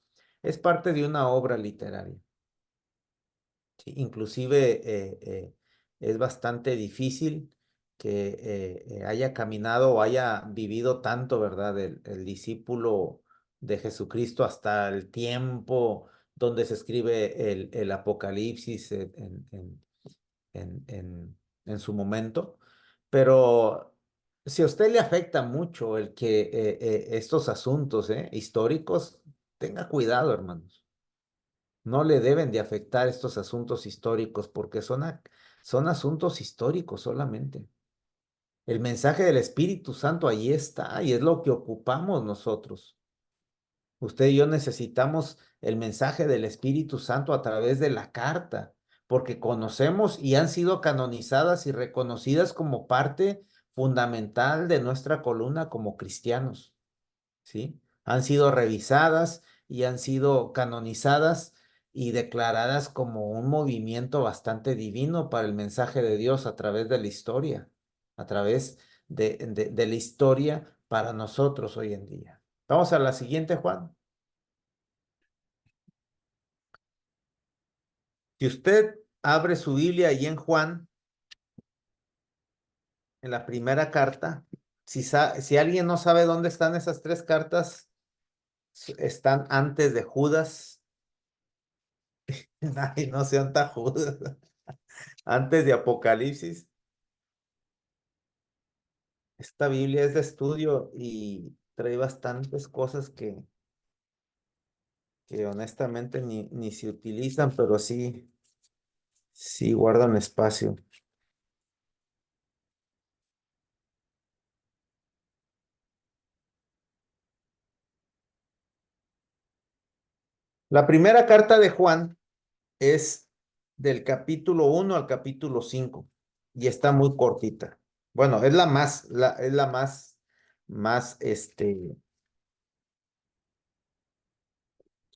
Es parte de una obra literaria. Sí, inclusive es bastante difícil que haya caminado o haya vivido tanto, ¿verdad? El discípulo de Jesucristo hasta el tiempo donde se escribe el Apocalipsis en su momento. Pero si a usted le afecta mucho el que estos asuntos históricos, tenga cuidado, hermanos. No le deben de afectar estos asuntos históricos porque son asuntos históricos solamente. El mensaje del Espíritu Santo ahí está y es lo que ocupamos nosotros. Usted y yo necesitamos el mensaje del Espíritu Santo a través de la carta, porque conocemos y han sido canonizadas y reconocidas como parte fundamental de nuestra columna como cristianos, ¿sí? Han sido revisadas y han sido canonizadas y declaradas como un movimiento bastante divino para el mensaje de Dios a través de la historia, a través de la historia para nosotros hoy en día. Vamos a la siguiente, Juan. Si usted abre su Biblia ahí en Juan, en la primera carta, si alguien no sabe dónde están esas tres cartas, están antes de Judas. Ay, no sean tan Judas. Antes de Apocalipsis. Esta Biblia es de estudio y trae bastantes cosas que honestamente ni se utilizan, pero sí guardan espacio. La primera carta de Juan es del capítulo 1 al capítulo 5 y está muy cortita. Bueno, es la más,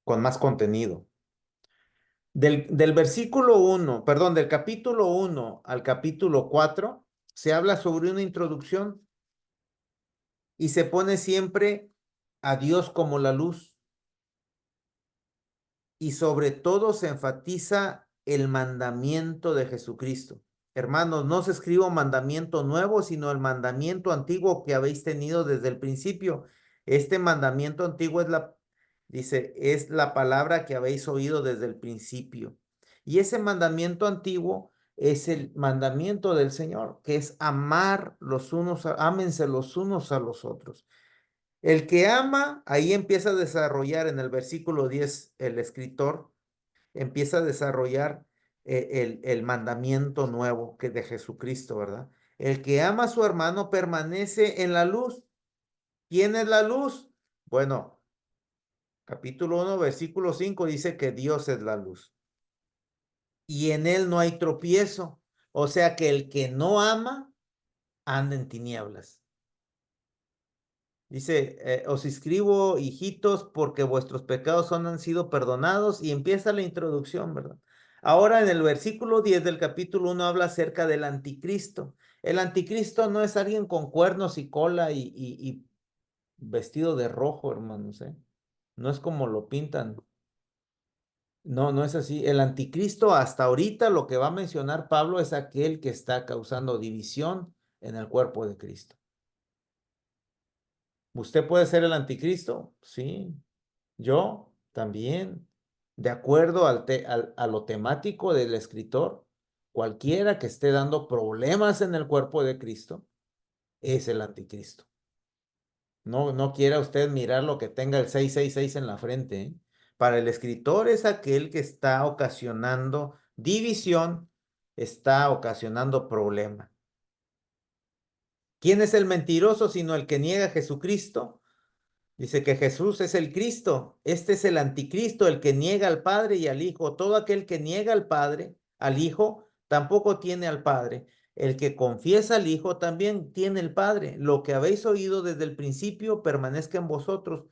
con más contenido. Del versículo 1, perdón, del capítulo 1 al capítulo 4, se habla sobre una introducción y se pone siempre a Dios como la luz. Y sobre todo se enfatiza el mandamiento de Jesucristo. Hermanos, no se escribe un mandamiento nuevo, sino el mandamiento antiguo que habéis tenido desde el principio. Este mandamiento antiguo es la palabra que habéis oído desde el principio. Y ese mandamiento antiguo es el mandamiento del Señor, que es amar ámense los unos a los otros. El que ama, ahí empieza a desarrollar en el versículo 10, el escritor empieza a desarrollar el mandamiento nuevo que de Jesucristo, ¿verdad? El que ama a su hermano permanece en la luz. ¿Quién es la luz? Bueno, capítulo 1, versículo 5 dice que Dios es la luz. Y en él no hay tropiezo. O sea que el que no ama anda en tinieblas. Dice, os escribo, hijitos, porque vuestros pecados han sido perdonados, y empieza la introducción, ¿verdad? Ahora en el versículo 10 del capítulo 1 habla acerca del anticristo. El anticristo no es alguien con cuernos y cola y vestido de rojo, hermanos, ¿eh? No es como lo pintan. No, no es así. El anticristo hasta ahorita lo que va a mencionar Pablo es aquel que está causando división en el cuerpo de Cristo. ¿Usted puede ser el anticristo? Sí. Yo también. De acuerdo a lo temático del escritor, cualquiera que esté dando problemas en el cuerpo de Cristo es el anticristo. No, no quiera usted mirar lo que tenga el 666 en la frente, ¿eh? Para el escritor es aquel que está ocasionando división, está ocasionando problema. ¿Quién es el mentiroso sino el que niega a Jesucristo? Dice que Jesús es el Cristo. Este es el anticristo, el que niega al Padre y al Hijo. Todo aquel que niega al Padre, al Hijo, tampoco tiene al Padre. El que confiesa al Hijo también tiene el Padre. Lo que habéis oído desde el principio permanezca en vosotros.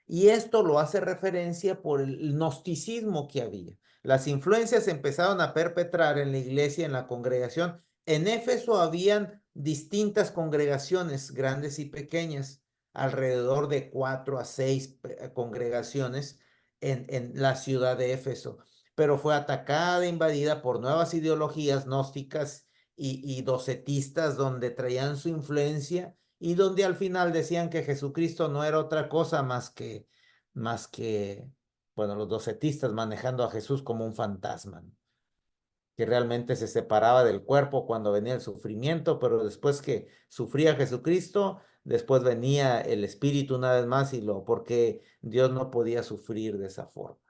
Y esto lo hace referencia por el gnosticismo que había. Las influencias empezaron a perpetrar en la iglesia, en la congregación. En Éfeso habían distintas congregaciones, grandes y pequeñas, alrededor de 4 a 6 congregaciones en la ciudad de Éfeso, pero fue atacada e invadida por nuevas ideologías gnósticas y docetistas donde traían su influencia y donde al final decían que Jesucristo no era otra cosa más que, bueno, los docetistas manejando a Jesús como un fantasma, ¿no? Que realmente se separaba del cuerpo cuando venía el sufrimiento, pero después que sufría Jesucristo, después venía el Espíritu una vez más porque Dios no podía sufrir de esa forma.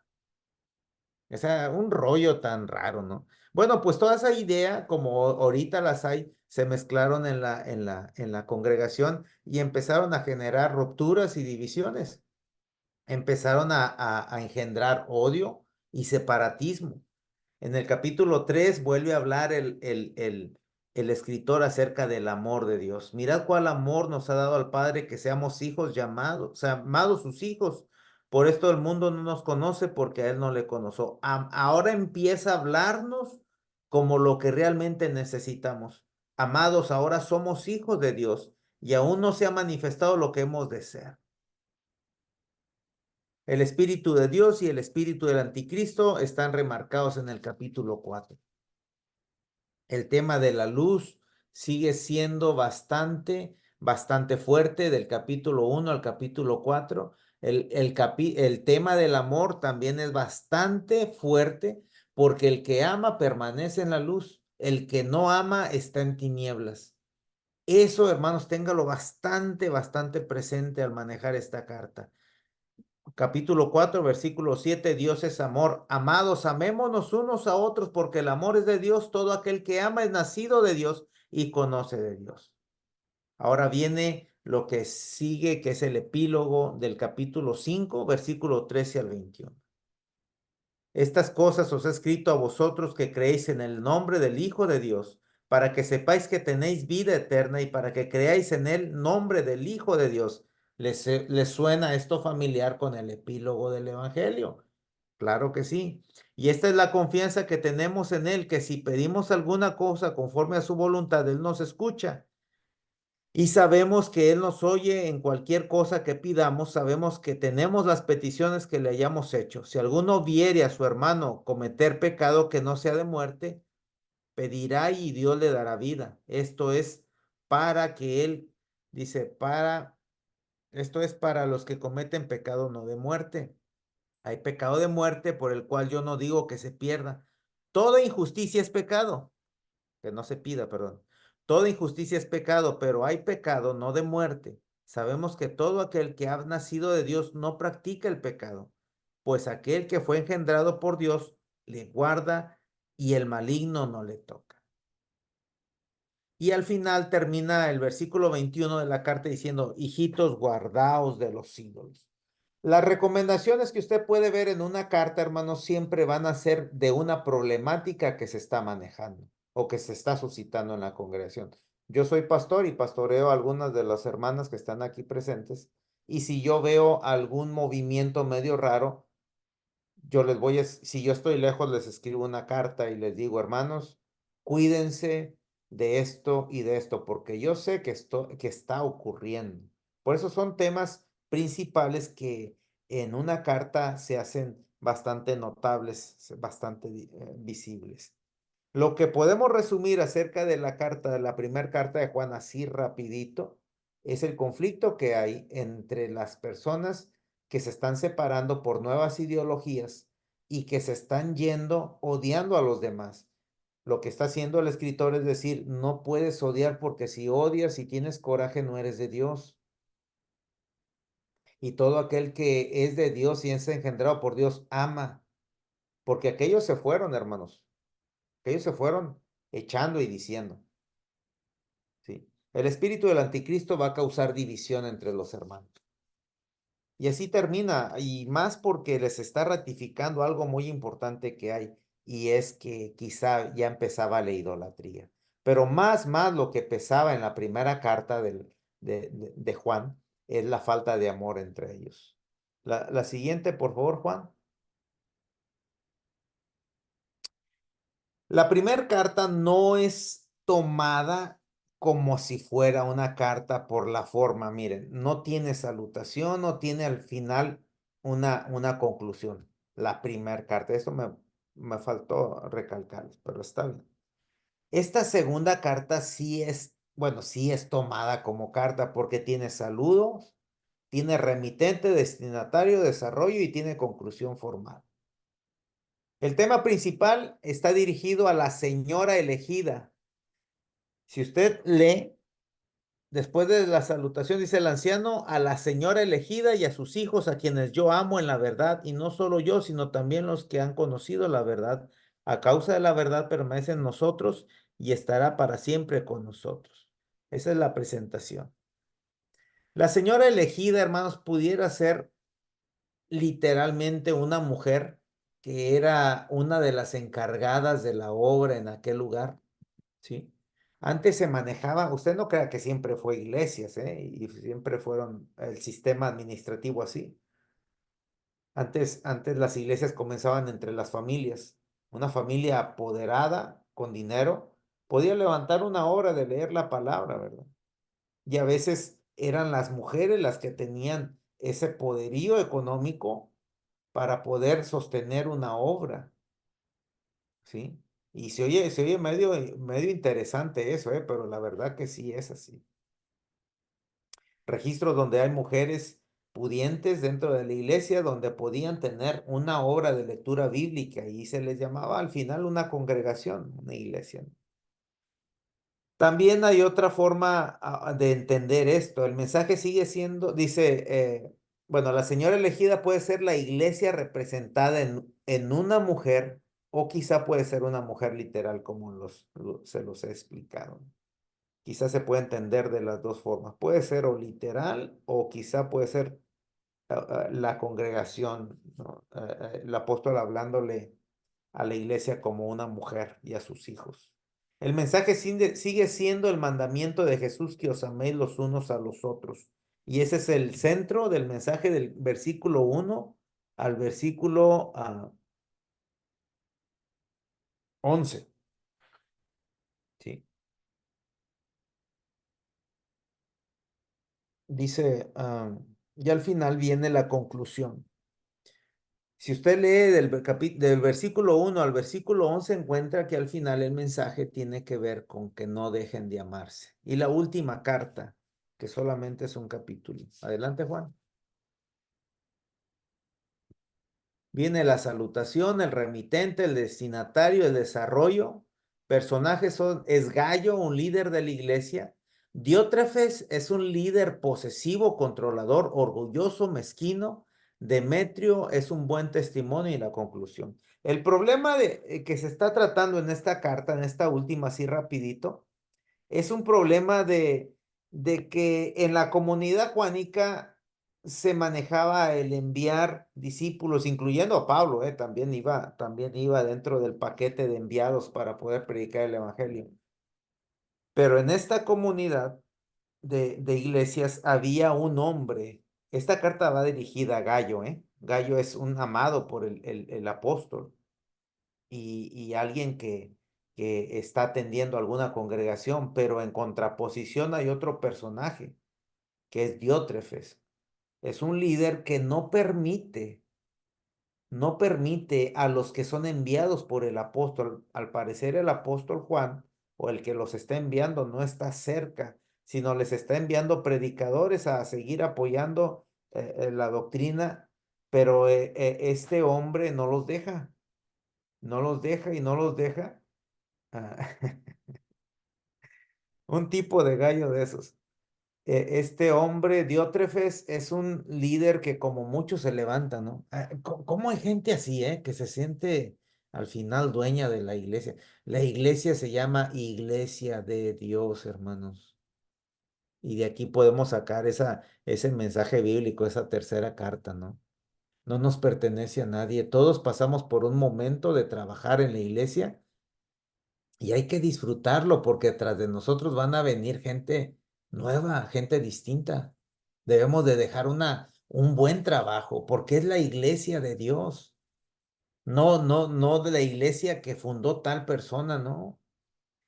O sea, un rollo tan raro, ¿no? Bueno, pues toda esa idea, como ahorita las hay, se mezclaron en la congregación y empezaron a generar rupturas y divisiones. Empezaron a engendrar odio y separatismo. En el capítulo 3 vuelve a hablar el escritor acerca del amor de Dios. Mirad cuál amor nos ha dado al Padre, que seamos hijos llamados, o sea, amados sus hijos. Por esto el mundo no nos conoce porque a Él no le conoció. Ahora empieza a hablarnos como lo que realmente necesitamos. Amados, ahora somos hijos de Dios y aún no se ha manifestado lo que hemos de ser. El espíritu de Dios y el espíritu del anticristo están remarcados en el capítulo 4. El tema de la luz sigue siendo bastante fuerte del capítulo 1 al capítulo 4. El tema del amor también es bastante fuerte porque el que ama permanece en la luz, el que no ama está en tinieblas. Eso, hermanos, téngalo bastante presente al manejar esta carta. Capítulo 4, versículo 7, Dios es amor. Amados, amémonos unos a otros porque el amor es de Dios. Todo aquel que ama es nacido de Dios y conoce de Dios. Ahora viene lo que sigue, que es el epílogo del capítulo 5, versículo 13 al 21. Estas cosas os he escrito a vosotros que creéis en el nombre del Hijo de Dios, para que sepáis que tenéis vida eterna y para que creáis en el nombre del Hijo de Dios. ¿Les suena esto familiar con el epílogo del Evangelio? Claro que sí. Y esta es la confianza que tenemos en Él, que si pedimos alguna cosa conforme a su voluntad, Él nos escucha. Y sabemos que Él nos oye en cualquier cosa que pidamos, sabemos que tenemos las peticiones que le hayamos hecho. Si alguno viere a su hermano cometer pecado que no sea de muerte, pedirá y Dios le dará vida. Esto es para que Él, dice, esto es para los que cometen pecado no de muerte. Hay pecado de muerte por el cual yo no digo que se pierda. Toda injusticia es pecado, que no se pida, perdón. Toda injusticia es pecado, pero hay pecado no de muerte. Sabemos que todo aquel que ha nacido de Dios no practica el pecado, pues aquel que fue engendrado por Dios le guarda y el maligno no le toca. Y al final termina el versículo 21 de la carta diciendo, hijitos, guardaos de los ídolos. Las recomendaciones que usted puede ver en una carta, hermanos, siempre van a ser de una problemática que se está manejando o que se está suscitando en la congregación. Yo soy pastor y pastoreo a algunas de las hermanas que están aquí presentes, y si yo veo algún movimiento medio raro, si yo estoy lejos, les escribo una carta y les digo, hermanos, cuídense de esto y de esto, porque yo sé que esto que está ocurriendo. Por eso son temas principales que en una carta se hacen bastante notables, bastante visibles. Lo que podemos resumir acerca de la primera carta de Juan así rapidito, es el conflicto que hay entre las personas que se están separando por nuevas ideologías y que se están yendo odiando a los demás. Lo que está haciendo el escritor es decir, no puedes odiar porque si odias y tienes coraje no eres de Dios. Y todo aquel que es de Dios y es engendrado por Dios ama, porque aquellos se fueron, hermanos. Aquellos se fueron echando y diciendo. ¿Sí? El espíritu del anticristo va a causar división entre los hermanos. Y así termina, y más porque les está ratificando algo muy importante que hay, y es que quizá ya empezaba la idolatría. Pero más lo que pesaba en la primera carta de Juan es la falta de amor entre ellos. La siguiente, por favor, Juan. La primera carta no es tomada como si fuera una carta por la forma. Miren, no tiene salutación, no tiene al final una conclusión. La primera carta, eso me faltó recalcarles, pero está bien. Esta segunda carta sí es, bueno, sí es tomada como carta porque tiene saludos, tiene remitente, destinatario, desarrollo y tiene conclusión formal. El tema principal está dirigido a la señora elegida. Si usted lee, después de la salutación dice el anciano, a la señora elegida y a sus hijos, a quienes yo amo en la verdad, y no solo yo, sino también los que han conocido la verdad. A causa de la verdad permanece en nosotros y estará para siempre con nosotros. Esa es la presentación. La señora elegida, hermanos, pudiera ser literalmente una mujer que era una de las encargadas de la obra en aquel lugar, ¿sí? Antes se manejaba, usted no crea que siempre fue iglesias, y siempre fueron el sistema administrativo así. Antes las iglesias comenzaban entre las familias. Una familia apoderada con dinero podía levantar una obra de leer la palabra, ¿verdad? Y a veces eran las mujeres las que tenían ese poderío económico para poder sostener una obra, ¿sí? Y se oye medio interesante eso, pero la verdad que sí es así. Registros donde hay mujeres pudientes dentro de la iglesia donde podían tener una obra de lectura bíblica y se les llamaba al final una congregación, una iglesia, ¿no? También hay otra forma de entender esto. El mensaje sigue siendo, dice, bueno, la señora elegida puede ser la iglesia representada en una mujer o quizá puede ser una mujer literal como se los he explicado. Quizá se puede entender de las dos formas. Puede ser o literal o quizá puede ser la congregación, ¿no? El apóstol hablándole a la iglesia como una mujer y a sus hijos. El mensaje sigue siendo el mandamiento de Jesús que os améis los unos a los otros. Y ese es el centro del mensaje del versículo 1 al versículo 11. ¿Sí? Dice, y al final viene la conclusión. Si usted lee del versículo 1 al versículo 11, encuentra que al final el mensaje tiene que ver con que no dejen de amarse. Y la última carta, que solamente es un capítulo. Adelante, Juan. Viene la salutación, el remitente, el destinatario, el desarrollo. Personajes es Gayo, un líder de la iglesia. Diótrefes es un líder posesivo, controlador, orgulloso, mezquino. Demetrio es un buen testimonio y la conclusión. El problema que se está tratando en esta carta, en esta última, así rapidito, es un problema de que en la comunidad juanica se manejaba el enviar discípulos, incluyendo a Pablo, también iba dentro del paquete de enviados para poder predicar el evangelio. Pero en esta comunidad de iglesias había un hombre. Esta carta va dirigida a Gallo, Gallo es un amado por el apóstol y alguien que está atendiendo alguna congregación, pero en contraposición hay otro personaje que es Diótrefes. Es un líder que no permite no permite a los que son enviados por el apóstol. Al parecer el apóstol Juan o el que los está enviando no está cerca, sino les está enviando predicadores a seguir apoyando la doctrina, pero este hombre no los deja, no los deja y no los deja. Ah, un tipo de gallo de esos. Este hombre, Diótrefes, es un líder que como mucho se levanta, ¿no? ¿Cómo hay gente así, que se siente al final dueña de la iglesia? La iglesia se llama Iglesia de Dios, hermanos. Y de aquí podemos sacar ese mensaje bíblico, esa tercera carta, ¿no? No nos pertenece a nadie. Todos pasamos por un momento de trabajar en la iglesia y hay que disfrutarlo porque tras de nosotros van a venir gente nueva, gente distinta. Debemos de dejar un buen trabajo porque es la iglesia de Dios. No, no, no de la iglesia que fundó tal persona, no.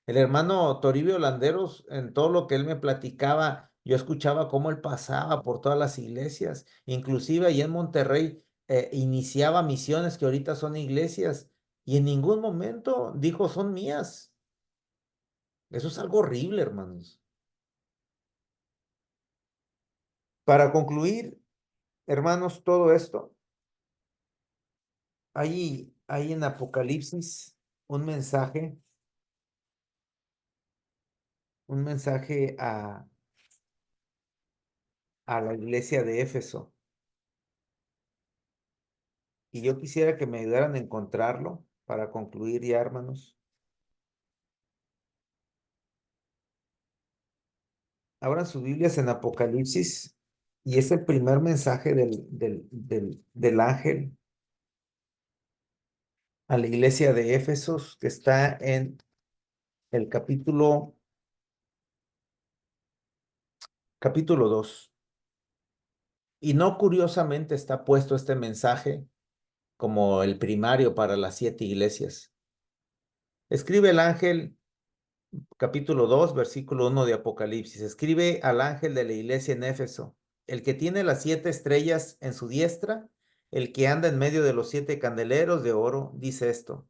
El hermano Toribio Landeros, en todo lo que él me platicaba, yo escuchaba cómo él pasaba por todas las iglesias, inclusive allá en Monterrey, iniciaba misiones que ahorita son iglesias y en ningún momento dijo son mías. Eso es algo horrible, hermanos. Para concluir, hermanos, todo esto, hay en Apocalipsis un mensaje a la iglesia de Éfeso. Y yo quisiera que me ayudaran a encontrarlo para concluir ya, hermanos. Abran sus Biblias en Apocalipsis y es el primer mensaje del ángel a la iglesia de Éfesos que está en el capítulo 2. Y no curiosamente está puesto este mensaje como el primario para las 7 iglesias. Escribe el ángel, capítulo 2, versículo 1 de Apocalipsis. Escribe al ángel de la iglesia en Éfeso, el que tiene las 7 estrellas en su diestra, el que anda en medio de los 7 candeleros de oro, dice esto.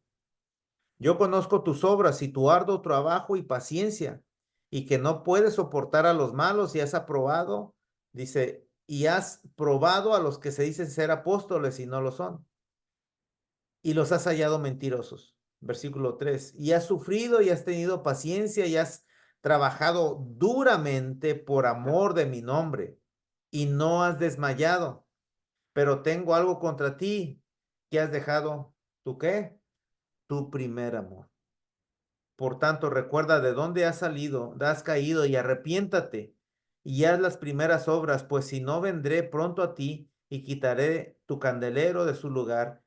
Yo conozco tus obras y tu arduo trabajo y paciencia, y que no puedes soportar a los malos y has aprobado, dice, y has probado a los que se dicen ser apóstoles y no lo son, y los has hallado mentirosos. Versículo 3, y has sufrido y has tenido paciencia y has trabajado duramente por amor de mi nombre, y no has desmayado, pero tengo algo contra ti, que has dejado, ¿tu qué? Tu primer amor. Por tanto, recuerda de dónde has salido, has caído y arrepiéntate y haz las primeras obras, pues si no vendré pronto a ti y quitaré tu candelero de su lugar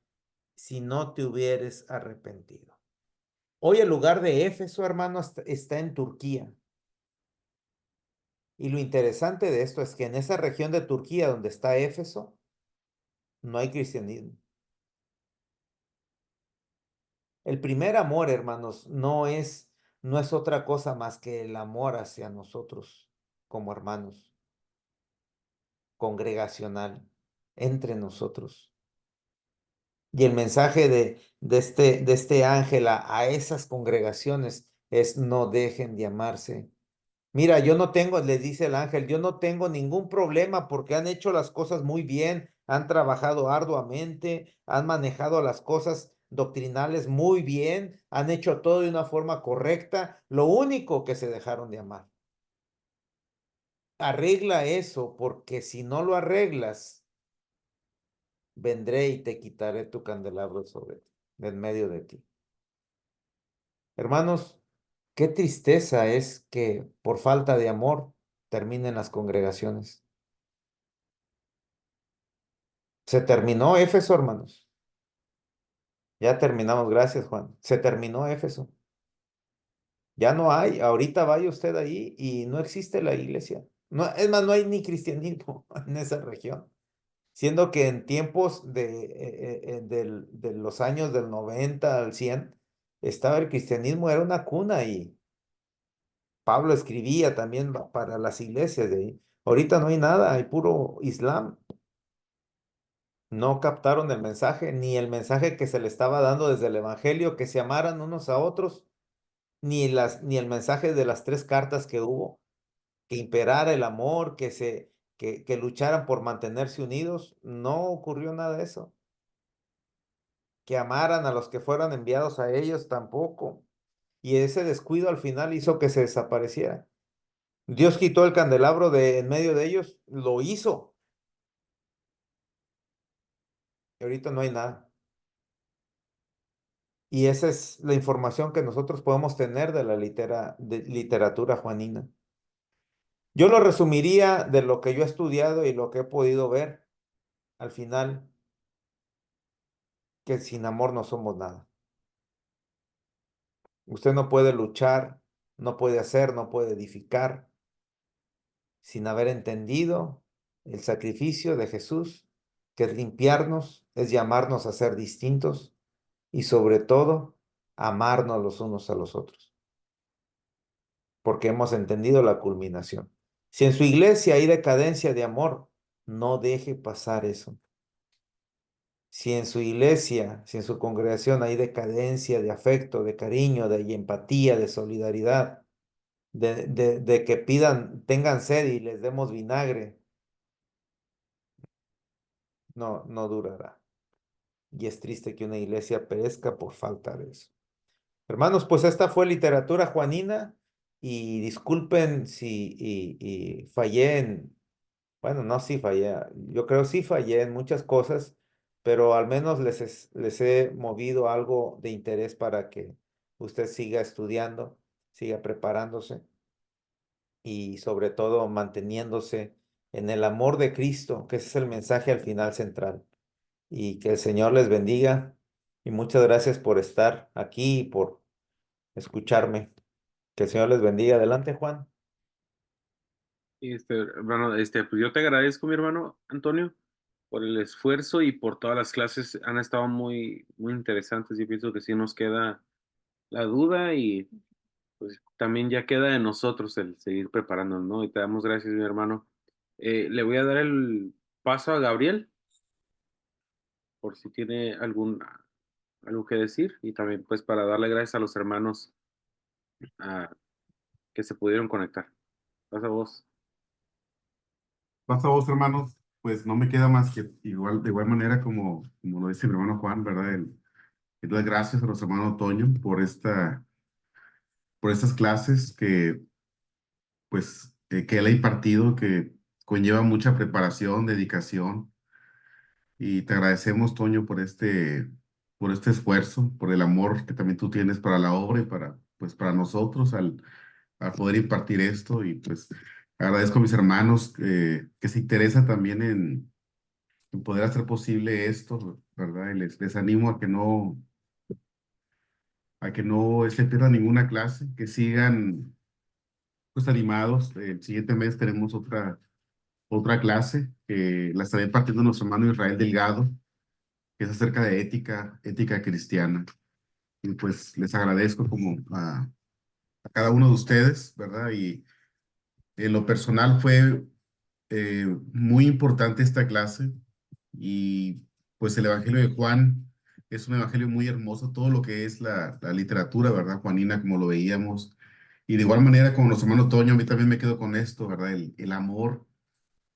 si no te hubieres arrepentido. Hoy el lugar de Éfeso, hermano, está en Turquía. Y lo interesante de esto es que en esa región de Turquía donde está Éfeso, no hay cristianismo. El primer amor, hermanos, no es otra cosa más que el amor hacia nosotros como hermanos, congregacional, entre nosotros. Y el mensaje de este ángel a esas congregaciones es no dejen de amarse. Mira, yo no tengo, les dice el ángel, yo no tengo ningún problema porque han hecho las cosas muy bien, han trabajado arduamente, han manejado las cosas doctrinales muy bien, han hecho todo de una forma correcta. Lo único que se dejaron de amar. Arregla eso, porque si no lo arreglas, vendré y te quitaré tu candelabro de en medio de ti. Hermanos, qué tristeza es que por falta de amor terminen las congregaciones. Se terminó Éfeso, hermanos. Ya terminamos, gracias, Juan. Se terminó Éfeso. Ya no hay, ahorita vaya usted ahí y no existe la iglesia. No, es más, no hay ni cristianismo en esa región. Siendo que en tiempos de los años del 90 al 100, estaba el cristianismo, era una cuna y Pablo escribía también para las iglesias de ahí. Ahorita no hay nada, hay puro Islam. No captaron el mensaje, ni el mensaje que se le estaba dando desde el Evangelio, que se amaran unos a otros, ni el mensaje de las 3 cartas que hubo, que imperara el amor, que lucharan por mantenerse unidos. No ocurrió nada de eso. Que amaran a los que fueran enviados a ellos tampoco. Y ese descuido al final hizo que se desapareciera. Dios quitó el candelabro de en medio de ellos, lo hizo. Y ahorita no hay nada. Y esa es la información que nosotros podemos tener de la literatura juanina. Yo lo resumiría de lo que yo he estudiado y lo que he podido ver al final, que sin amor no somos nada. Usted no puede luchar, no puede hacer, no puede edificar sin haber entendido el sacrificio de Jesús, que es limpiarnos, es llamarnos a ser distintos y sobre todo amarnos los unos a los otros, porque hemos entendido la culminación. Si en su iglesia hay decadencia de amor, no deje pasar eso. Si en su iglesia, si en su congregación hay decadencia de afecto, de cariño, de empatía, de solidaridad, de que tengan sed y les demos vinagre, no durará. Y es triste que una iglesia perezca por falta de eso. Hermanos, pues esta fue literatura juanina y disculpen si fallé bueno, no, sí fallé, yo creo sí fallé en muchas cosas, pero al menos les he movido algo de interés para que usted siga estudiando, siga preparándose y sobre todo manteniéndose en el amor de Cristo, que ese es el mensaje al final central. Y que el Señor les bendiga y muchas gracias por estar aquí y por escucharme. Que el Señor les bendiga. Adelante, Juan. Y hermano, pues yo te agradezco, mi hermano Antonio, por el esfuerzo y por todas las clases. Han estado muy, muy interesantes. Yo pienso que sí nos queda la duda y pues también ya queda de nosotros el seguir preparándonos, ¿no? Y te damos gracias, mi hermano. Le voy a dar el paso a Gabriel por si tiene algo que decir y también pues para darle gracias a los hermanos que se pudieron conectar. Pasa vos. Pasa a vos, hermanos, pues no me queda más que igual, de igual manera como lo dice mi hermano Juan, ¿verdad? El dar gracias a nuestro hermano Toño por estas clases que él ha impartido, que conlleva mucha preparación, dedicación. Y te agradecemos, Toño, por este esfuerzo, por el amor que también tú tienes para la obra y pues, para nosotros al poder impartir esto. Y pues agradezco a mis hermanos que se interesan también en poder hacer posible esto, ¿verdad? Y les animo a que no se pierdan ninguna clase, que sigan pues animados. El siguiente mes tenemos otra clase que la estará impartiendo nuestro hermano Israel Delgado, que es acerca de ética cristiana. Y pues les agradezco como a cada uno de ustedes, ¿verdad? Y en lo personal fue muy importante esta clase y pues el Evangelio de Juan es un evangelio muy hermoso, todo lo que es la literatura, ¿verdad? Juanina, como lo veíamos. Y de igual manera, como nuestro hermano Toño, a mí también me quedo con esto, ¿verdad? El amor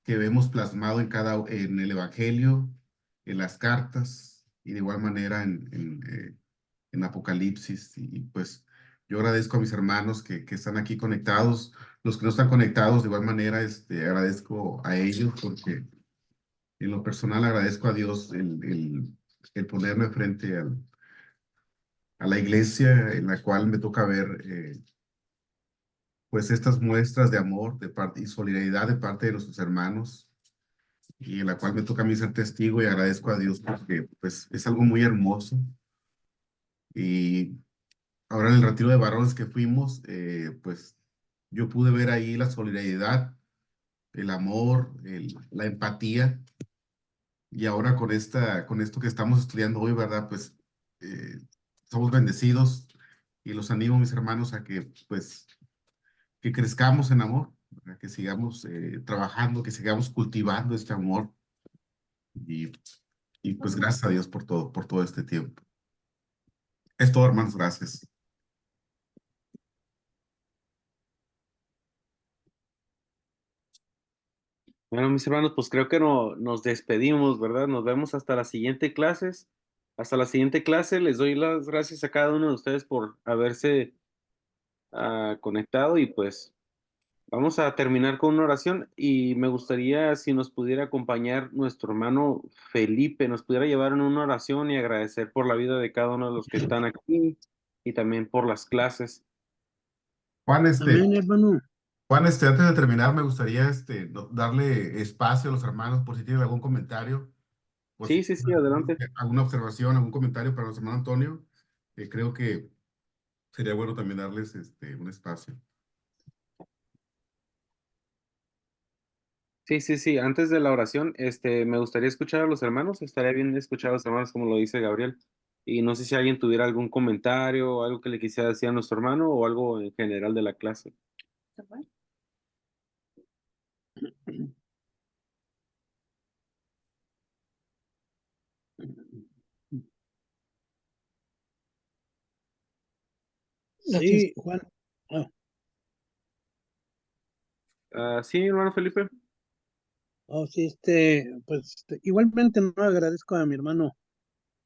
que vemos plasmado en el Evangelio, en las cartas y de igual manera en Apocalipsis. Y pues yo agradezco a mis hermanos que están aquí conectados. Los que no están conectados, de igual manera, agradezco a ellos porque en lo personal agradezco a Dios el ponerme frente a la iglesia en la cual me toca ver pues estas muestras de amor de parte y solidaridad de parte de nuestros hermanos y en la cual me toca a mí ser testigo y agradezco a Dios porque pues es algo muy hermoso. Y ahora en el retiro de varones que fuimos, pues yo pude ver ahí la solidaridad, el amor, la empatía. Y ahora con esto que estamos estudiando hoy, ¿verdad? Pues somos bendecidos y los animo, mis hermanos, a que pues que crezcamos en amor, ¿verdad? Que sigamos trabajando, que sigamos cultivando este amor. Y Y pues gracias a Dios por todo este tiempo. Es todo, hermanos, gracias. Bueno, mis hermanos, pues creo que nos despedimos, ¿verdad? Nos vemos hasta la siguiente clases. Hasta la siguiente clase. Les doy las gracias a cada uno de ustedes por haberse conectado y pues vamos a terminar con una oración y me gustaría si nos pudiera acompañar nuestro hermano Felipe, nos pudiera llevar en una oración y agradecer por la vida de cada uno de los que están aquí y también por las clases. Juan, Amén, hermano. Juan, antes de terminar, me gustaría darle espacio a los hermanos por si tienen algún comentario, por si Sí, sí, sí, adelante. alguna observación, algún comentario para nuestro hermano Antonio. Creo que sería bueno también darles un espacio. Sí, sí, sí. Antes de la oración, me gustaría escuchar a los hermanos. Estaría bien escuchar a los hermanos, como lo dice Gabriel. Y no sé si alguien tuviera algún comentario o algo que le quisiera decir a nuestro hermano o algo en general de la clase. Sí, Juan. Ah, Sí, hermano Felipe. oh, sí, pues igualmente no agradezco a mi hermano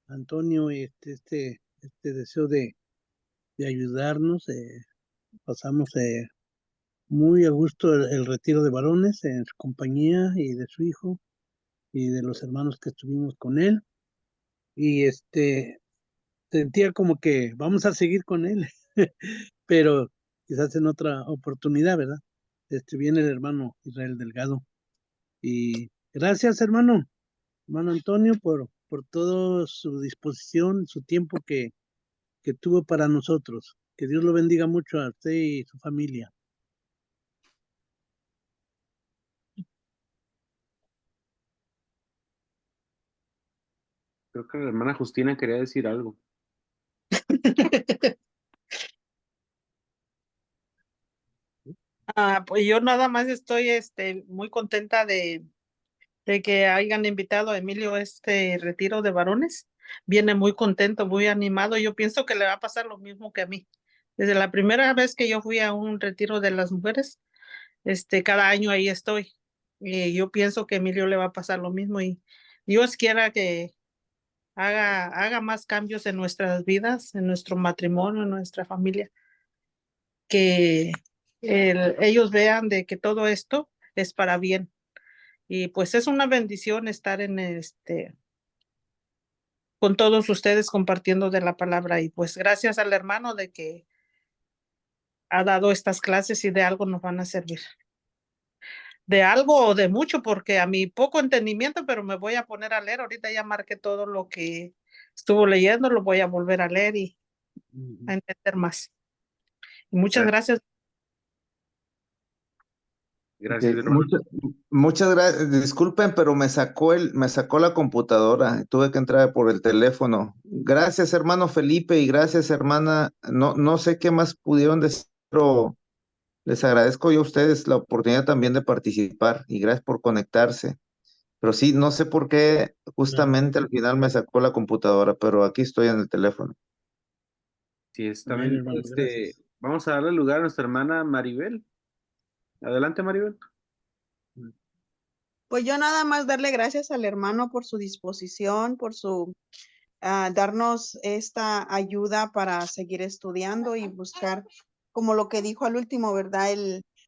Antonio este deseo de ayudarnos. Pasamos muy a gusto el retiro de varones en su compañía y de su hijo y de los hermanos que estuvimos con él. Y sentía como que vamos a seguir con él, pero quizás en otra oportunidad, ¿verdad? Viene el hermano Israel Delgado. Y gracias, hermano Antonio, por toda su disposición, su tiempo que tuvo para nosotros. Que Dios lo bendiga mucho a usted y su familia. Creo que la hermana Justina quería decir algo. Pues yo nada más estoy muy contenta de que hayan invitado a Emilio a este retiro de varones. Viene muy contento, muy animado. Yo pienso que le va a pasar lo mismo que a mí. Desde la primera vez que yo fui a un retiro de las mujeres, cada año ahí estoy. Y yo pienso que a Emilio le va a pasar lo mismo y Dios quiera que haga más cambios en nuestras vidas, en nuestro matrimonio, en nuestra familia, que ellos vean de que todo esto es para bien. Y pues es una bendición estar con todos ustedes compartiendo de la palabra. Y pues gracias al hermano de que ha dado estas clases y de algo nos van a servir. De algo o de mucho, porque a mi poco entendimiento, pero me voy a poner a leer. Ahorita ya marqué todo lo que estuvo leyendo, lo voy a volver a leer y a entender más. Y muchas gracias. Gracias, Ok, hermano. muchas gracias. Disculpen, pero me sacó la computadora. Tuve que entrar por el teléfono. Gracias, hermano Felipe, y gracias, hermana. No sé qué más pudieron decir, pero les agradezco yo a ustedes la oportunidad también de participar y gracias por conectarse. Pero sí, no sé por qué justamente al final me sacó la computadora, pero aquí estoy en el teléfono. Sí, está Amén, bien. hermano, gracias. Vamos a darle lugar a nuestra hermana Maribel. Adelante, Maribel. Pues yo nada más darle gracias al hermano por su disposición, por su darnos esta ayuda para seguir estudiando y buscar, como lo que dijo al último, ¿verdad?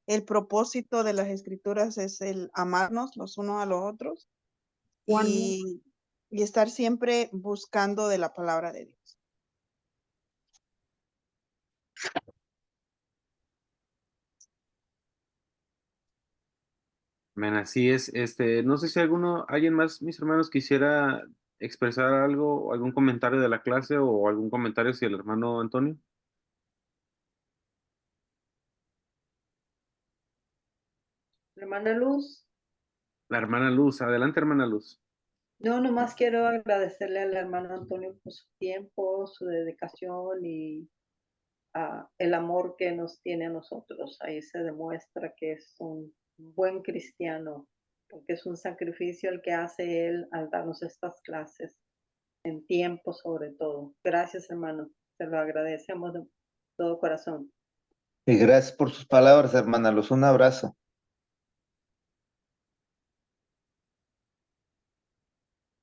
El propósito de las escrituras es el amarnos los unos a los otros y estar siempre buscando de la palabra de Dios. Amén, así es. No sé si alguien más, mis hermanos, quisiera expresar algo, algún comentario de la clase o algún comentario hacia el hermano Antonio. Hermana Luz. La hermana Luz, adelante, hermana Luz. No, nomás quiero agradecerle al hermano Antonio por su tiempo, su dedicación y el amor que nos tiene a nosotros. Ahí se demuestra que es un buen cristiano porque es un sacrificio el que hace Él al darnos estas clases, en tiempo sobre todo. Gracias, hermano. Se lo agradecemos de todo corazón. Y gracias por sus palabras, hermana Luz. Un abrazo.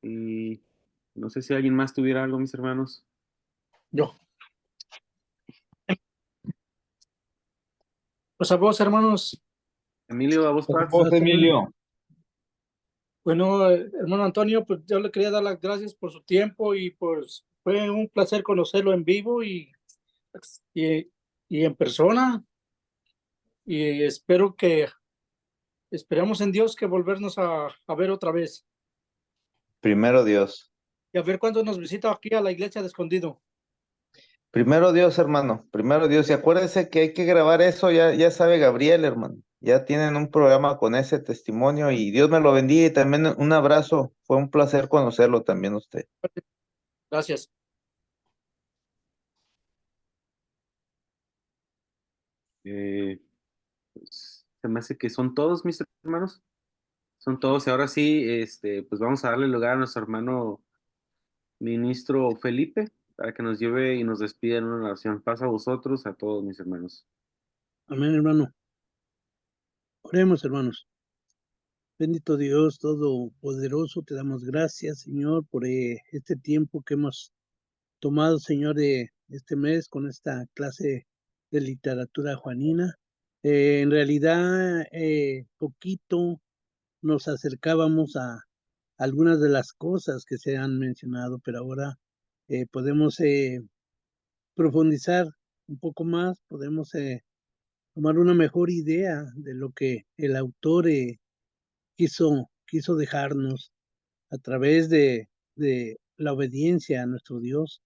Y no sé si alguien más tuviera algo, mis hermanos. Yo. Pues a vos, hermanos. Emilio, a vos, Paz. Emilio. Bueno, hermano Antonio, pues yo le quería dar las gracias por su tiempo y pues fue un placer conocerlo en vivo y en persona. Y esperamos en Dios que volvernos a ver otra vez. Primero Dios. Y a ver cuándo nos visita aquí a la iglesia de Escondido. Primero Dios, hermano. Primero Dios. Y acuérdese que hay que grabar eso, ya sabe Gabriel, hermano. Ya tienen un programa con ese testimonio y Dios me lo bendiga y también un abrazo. Fue un placer conocerlo también usted. Gracias. Pues, se me hace que son todos, mis hermanos. Son todos. Y ahora sí, pues vamos a darle lugar a nuestro hermano ministro Felipe para que nos lleve y nos despida en una oración. Paz a vosotros, a todos mis hermanos. Amén, hermano. Oremos, hermanos. Bendito Dios Todopoderoso, te damos gracias, Señor, por este tiempo que hemos tomado, Señor, de este mes con esta clase de literatura juanina. En realidad, poquito nos acercábamos a algunas de las cosas que se han mencionado, pero ahora podemos profundizar un poco más, podemos tomar una mejor idea de lo que el autor quiso dejarnos a través de la obediencia a nuestro Dios,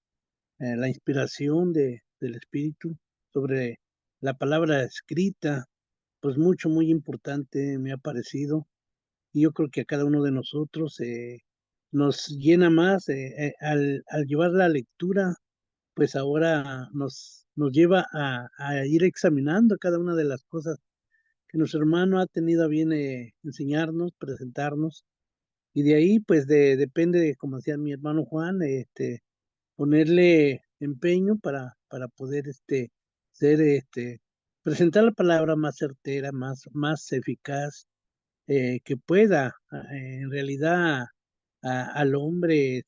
la inspiración del Espíritu sobre la palabra escrita, pues mucho, muy importante me ha parecido. Y yo creo que a cada uno de nosotros nos llena más al llevar la lectura, pues ahora nos lleva a ir examinando cada una de las cosas que nuestro hermano ha tenido a bien enseñarnos, presentarnos. Y de ahí, pues depende, como decía mi hermano Juan, ponerle empeño para poder ser, presentar la palabra más certera, más eficaz, que pueda en realidad al hombre,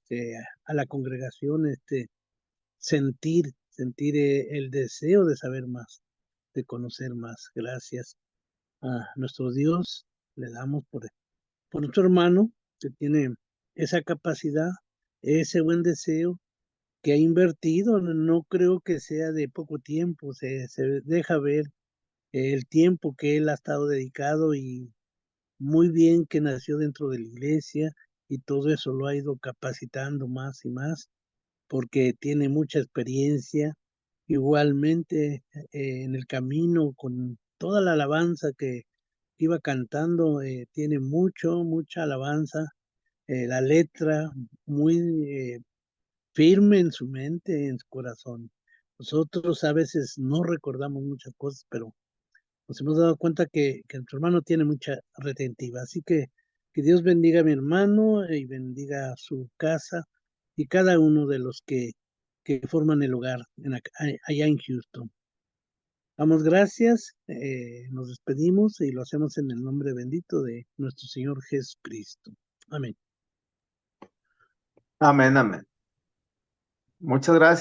a la congregación, sentir el deseo de saber más, de conocer más. Gracias a nuestro Dios le damos por nuestro hermano que tiene esa capacidad, ese buen deseo que ha invertido. No creo que sea de poco tiempo, se deja ver el tiempo que él ha estado dedicado y muy bien que nació dentro de la iglesia y todo eso lo ha ido capacitando más y más porque tiene mucha experiencia. Igualmente en el camino con toda la alabanza que iba cantando, tiene mucha alabanza, la letra muy firme en su mente, en su corazón. Nosotros a veces no recordamos muchas cosas, pero nos hemos dado cuenta que nuestro hermano tiene mucha retentiva. Así que Dios bendiga a mi hermano y bendiga su casa y cada uno de los que forman el hogar allá en Houston. Damos gracias, nos despedimos y lo hacemos en el nombre bendito de nuestro Señor Jesucristo. Amén. Amén, amén. Muchas gracias.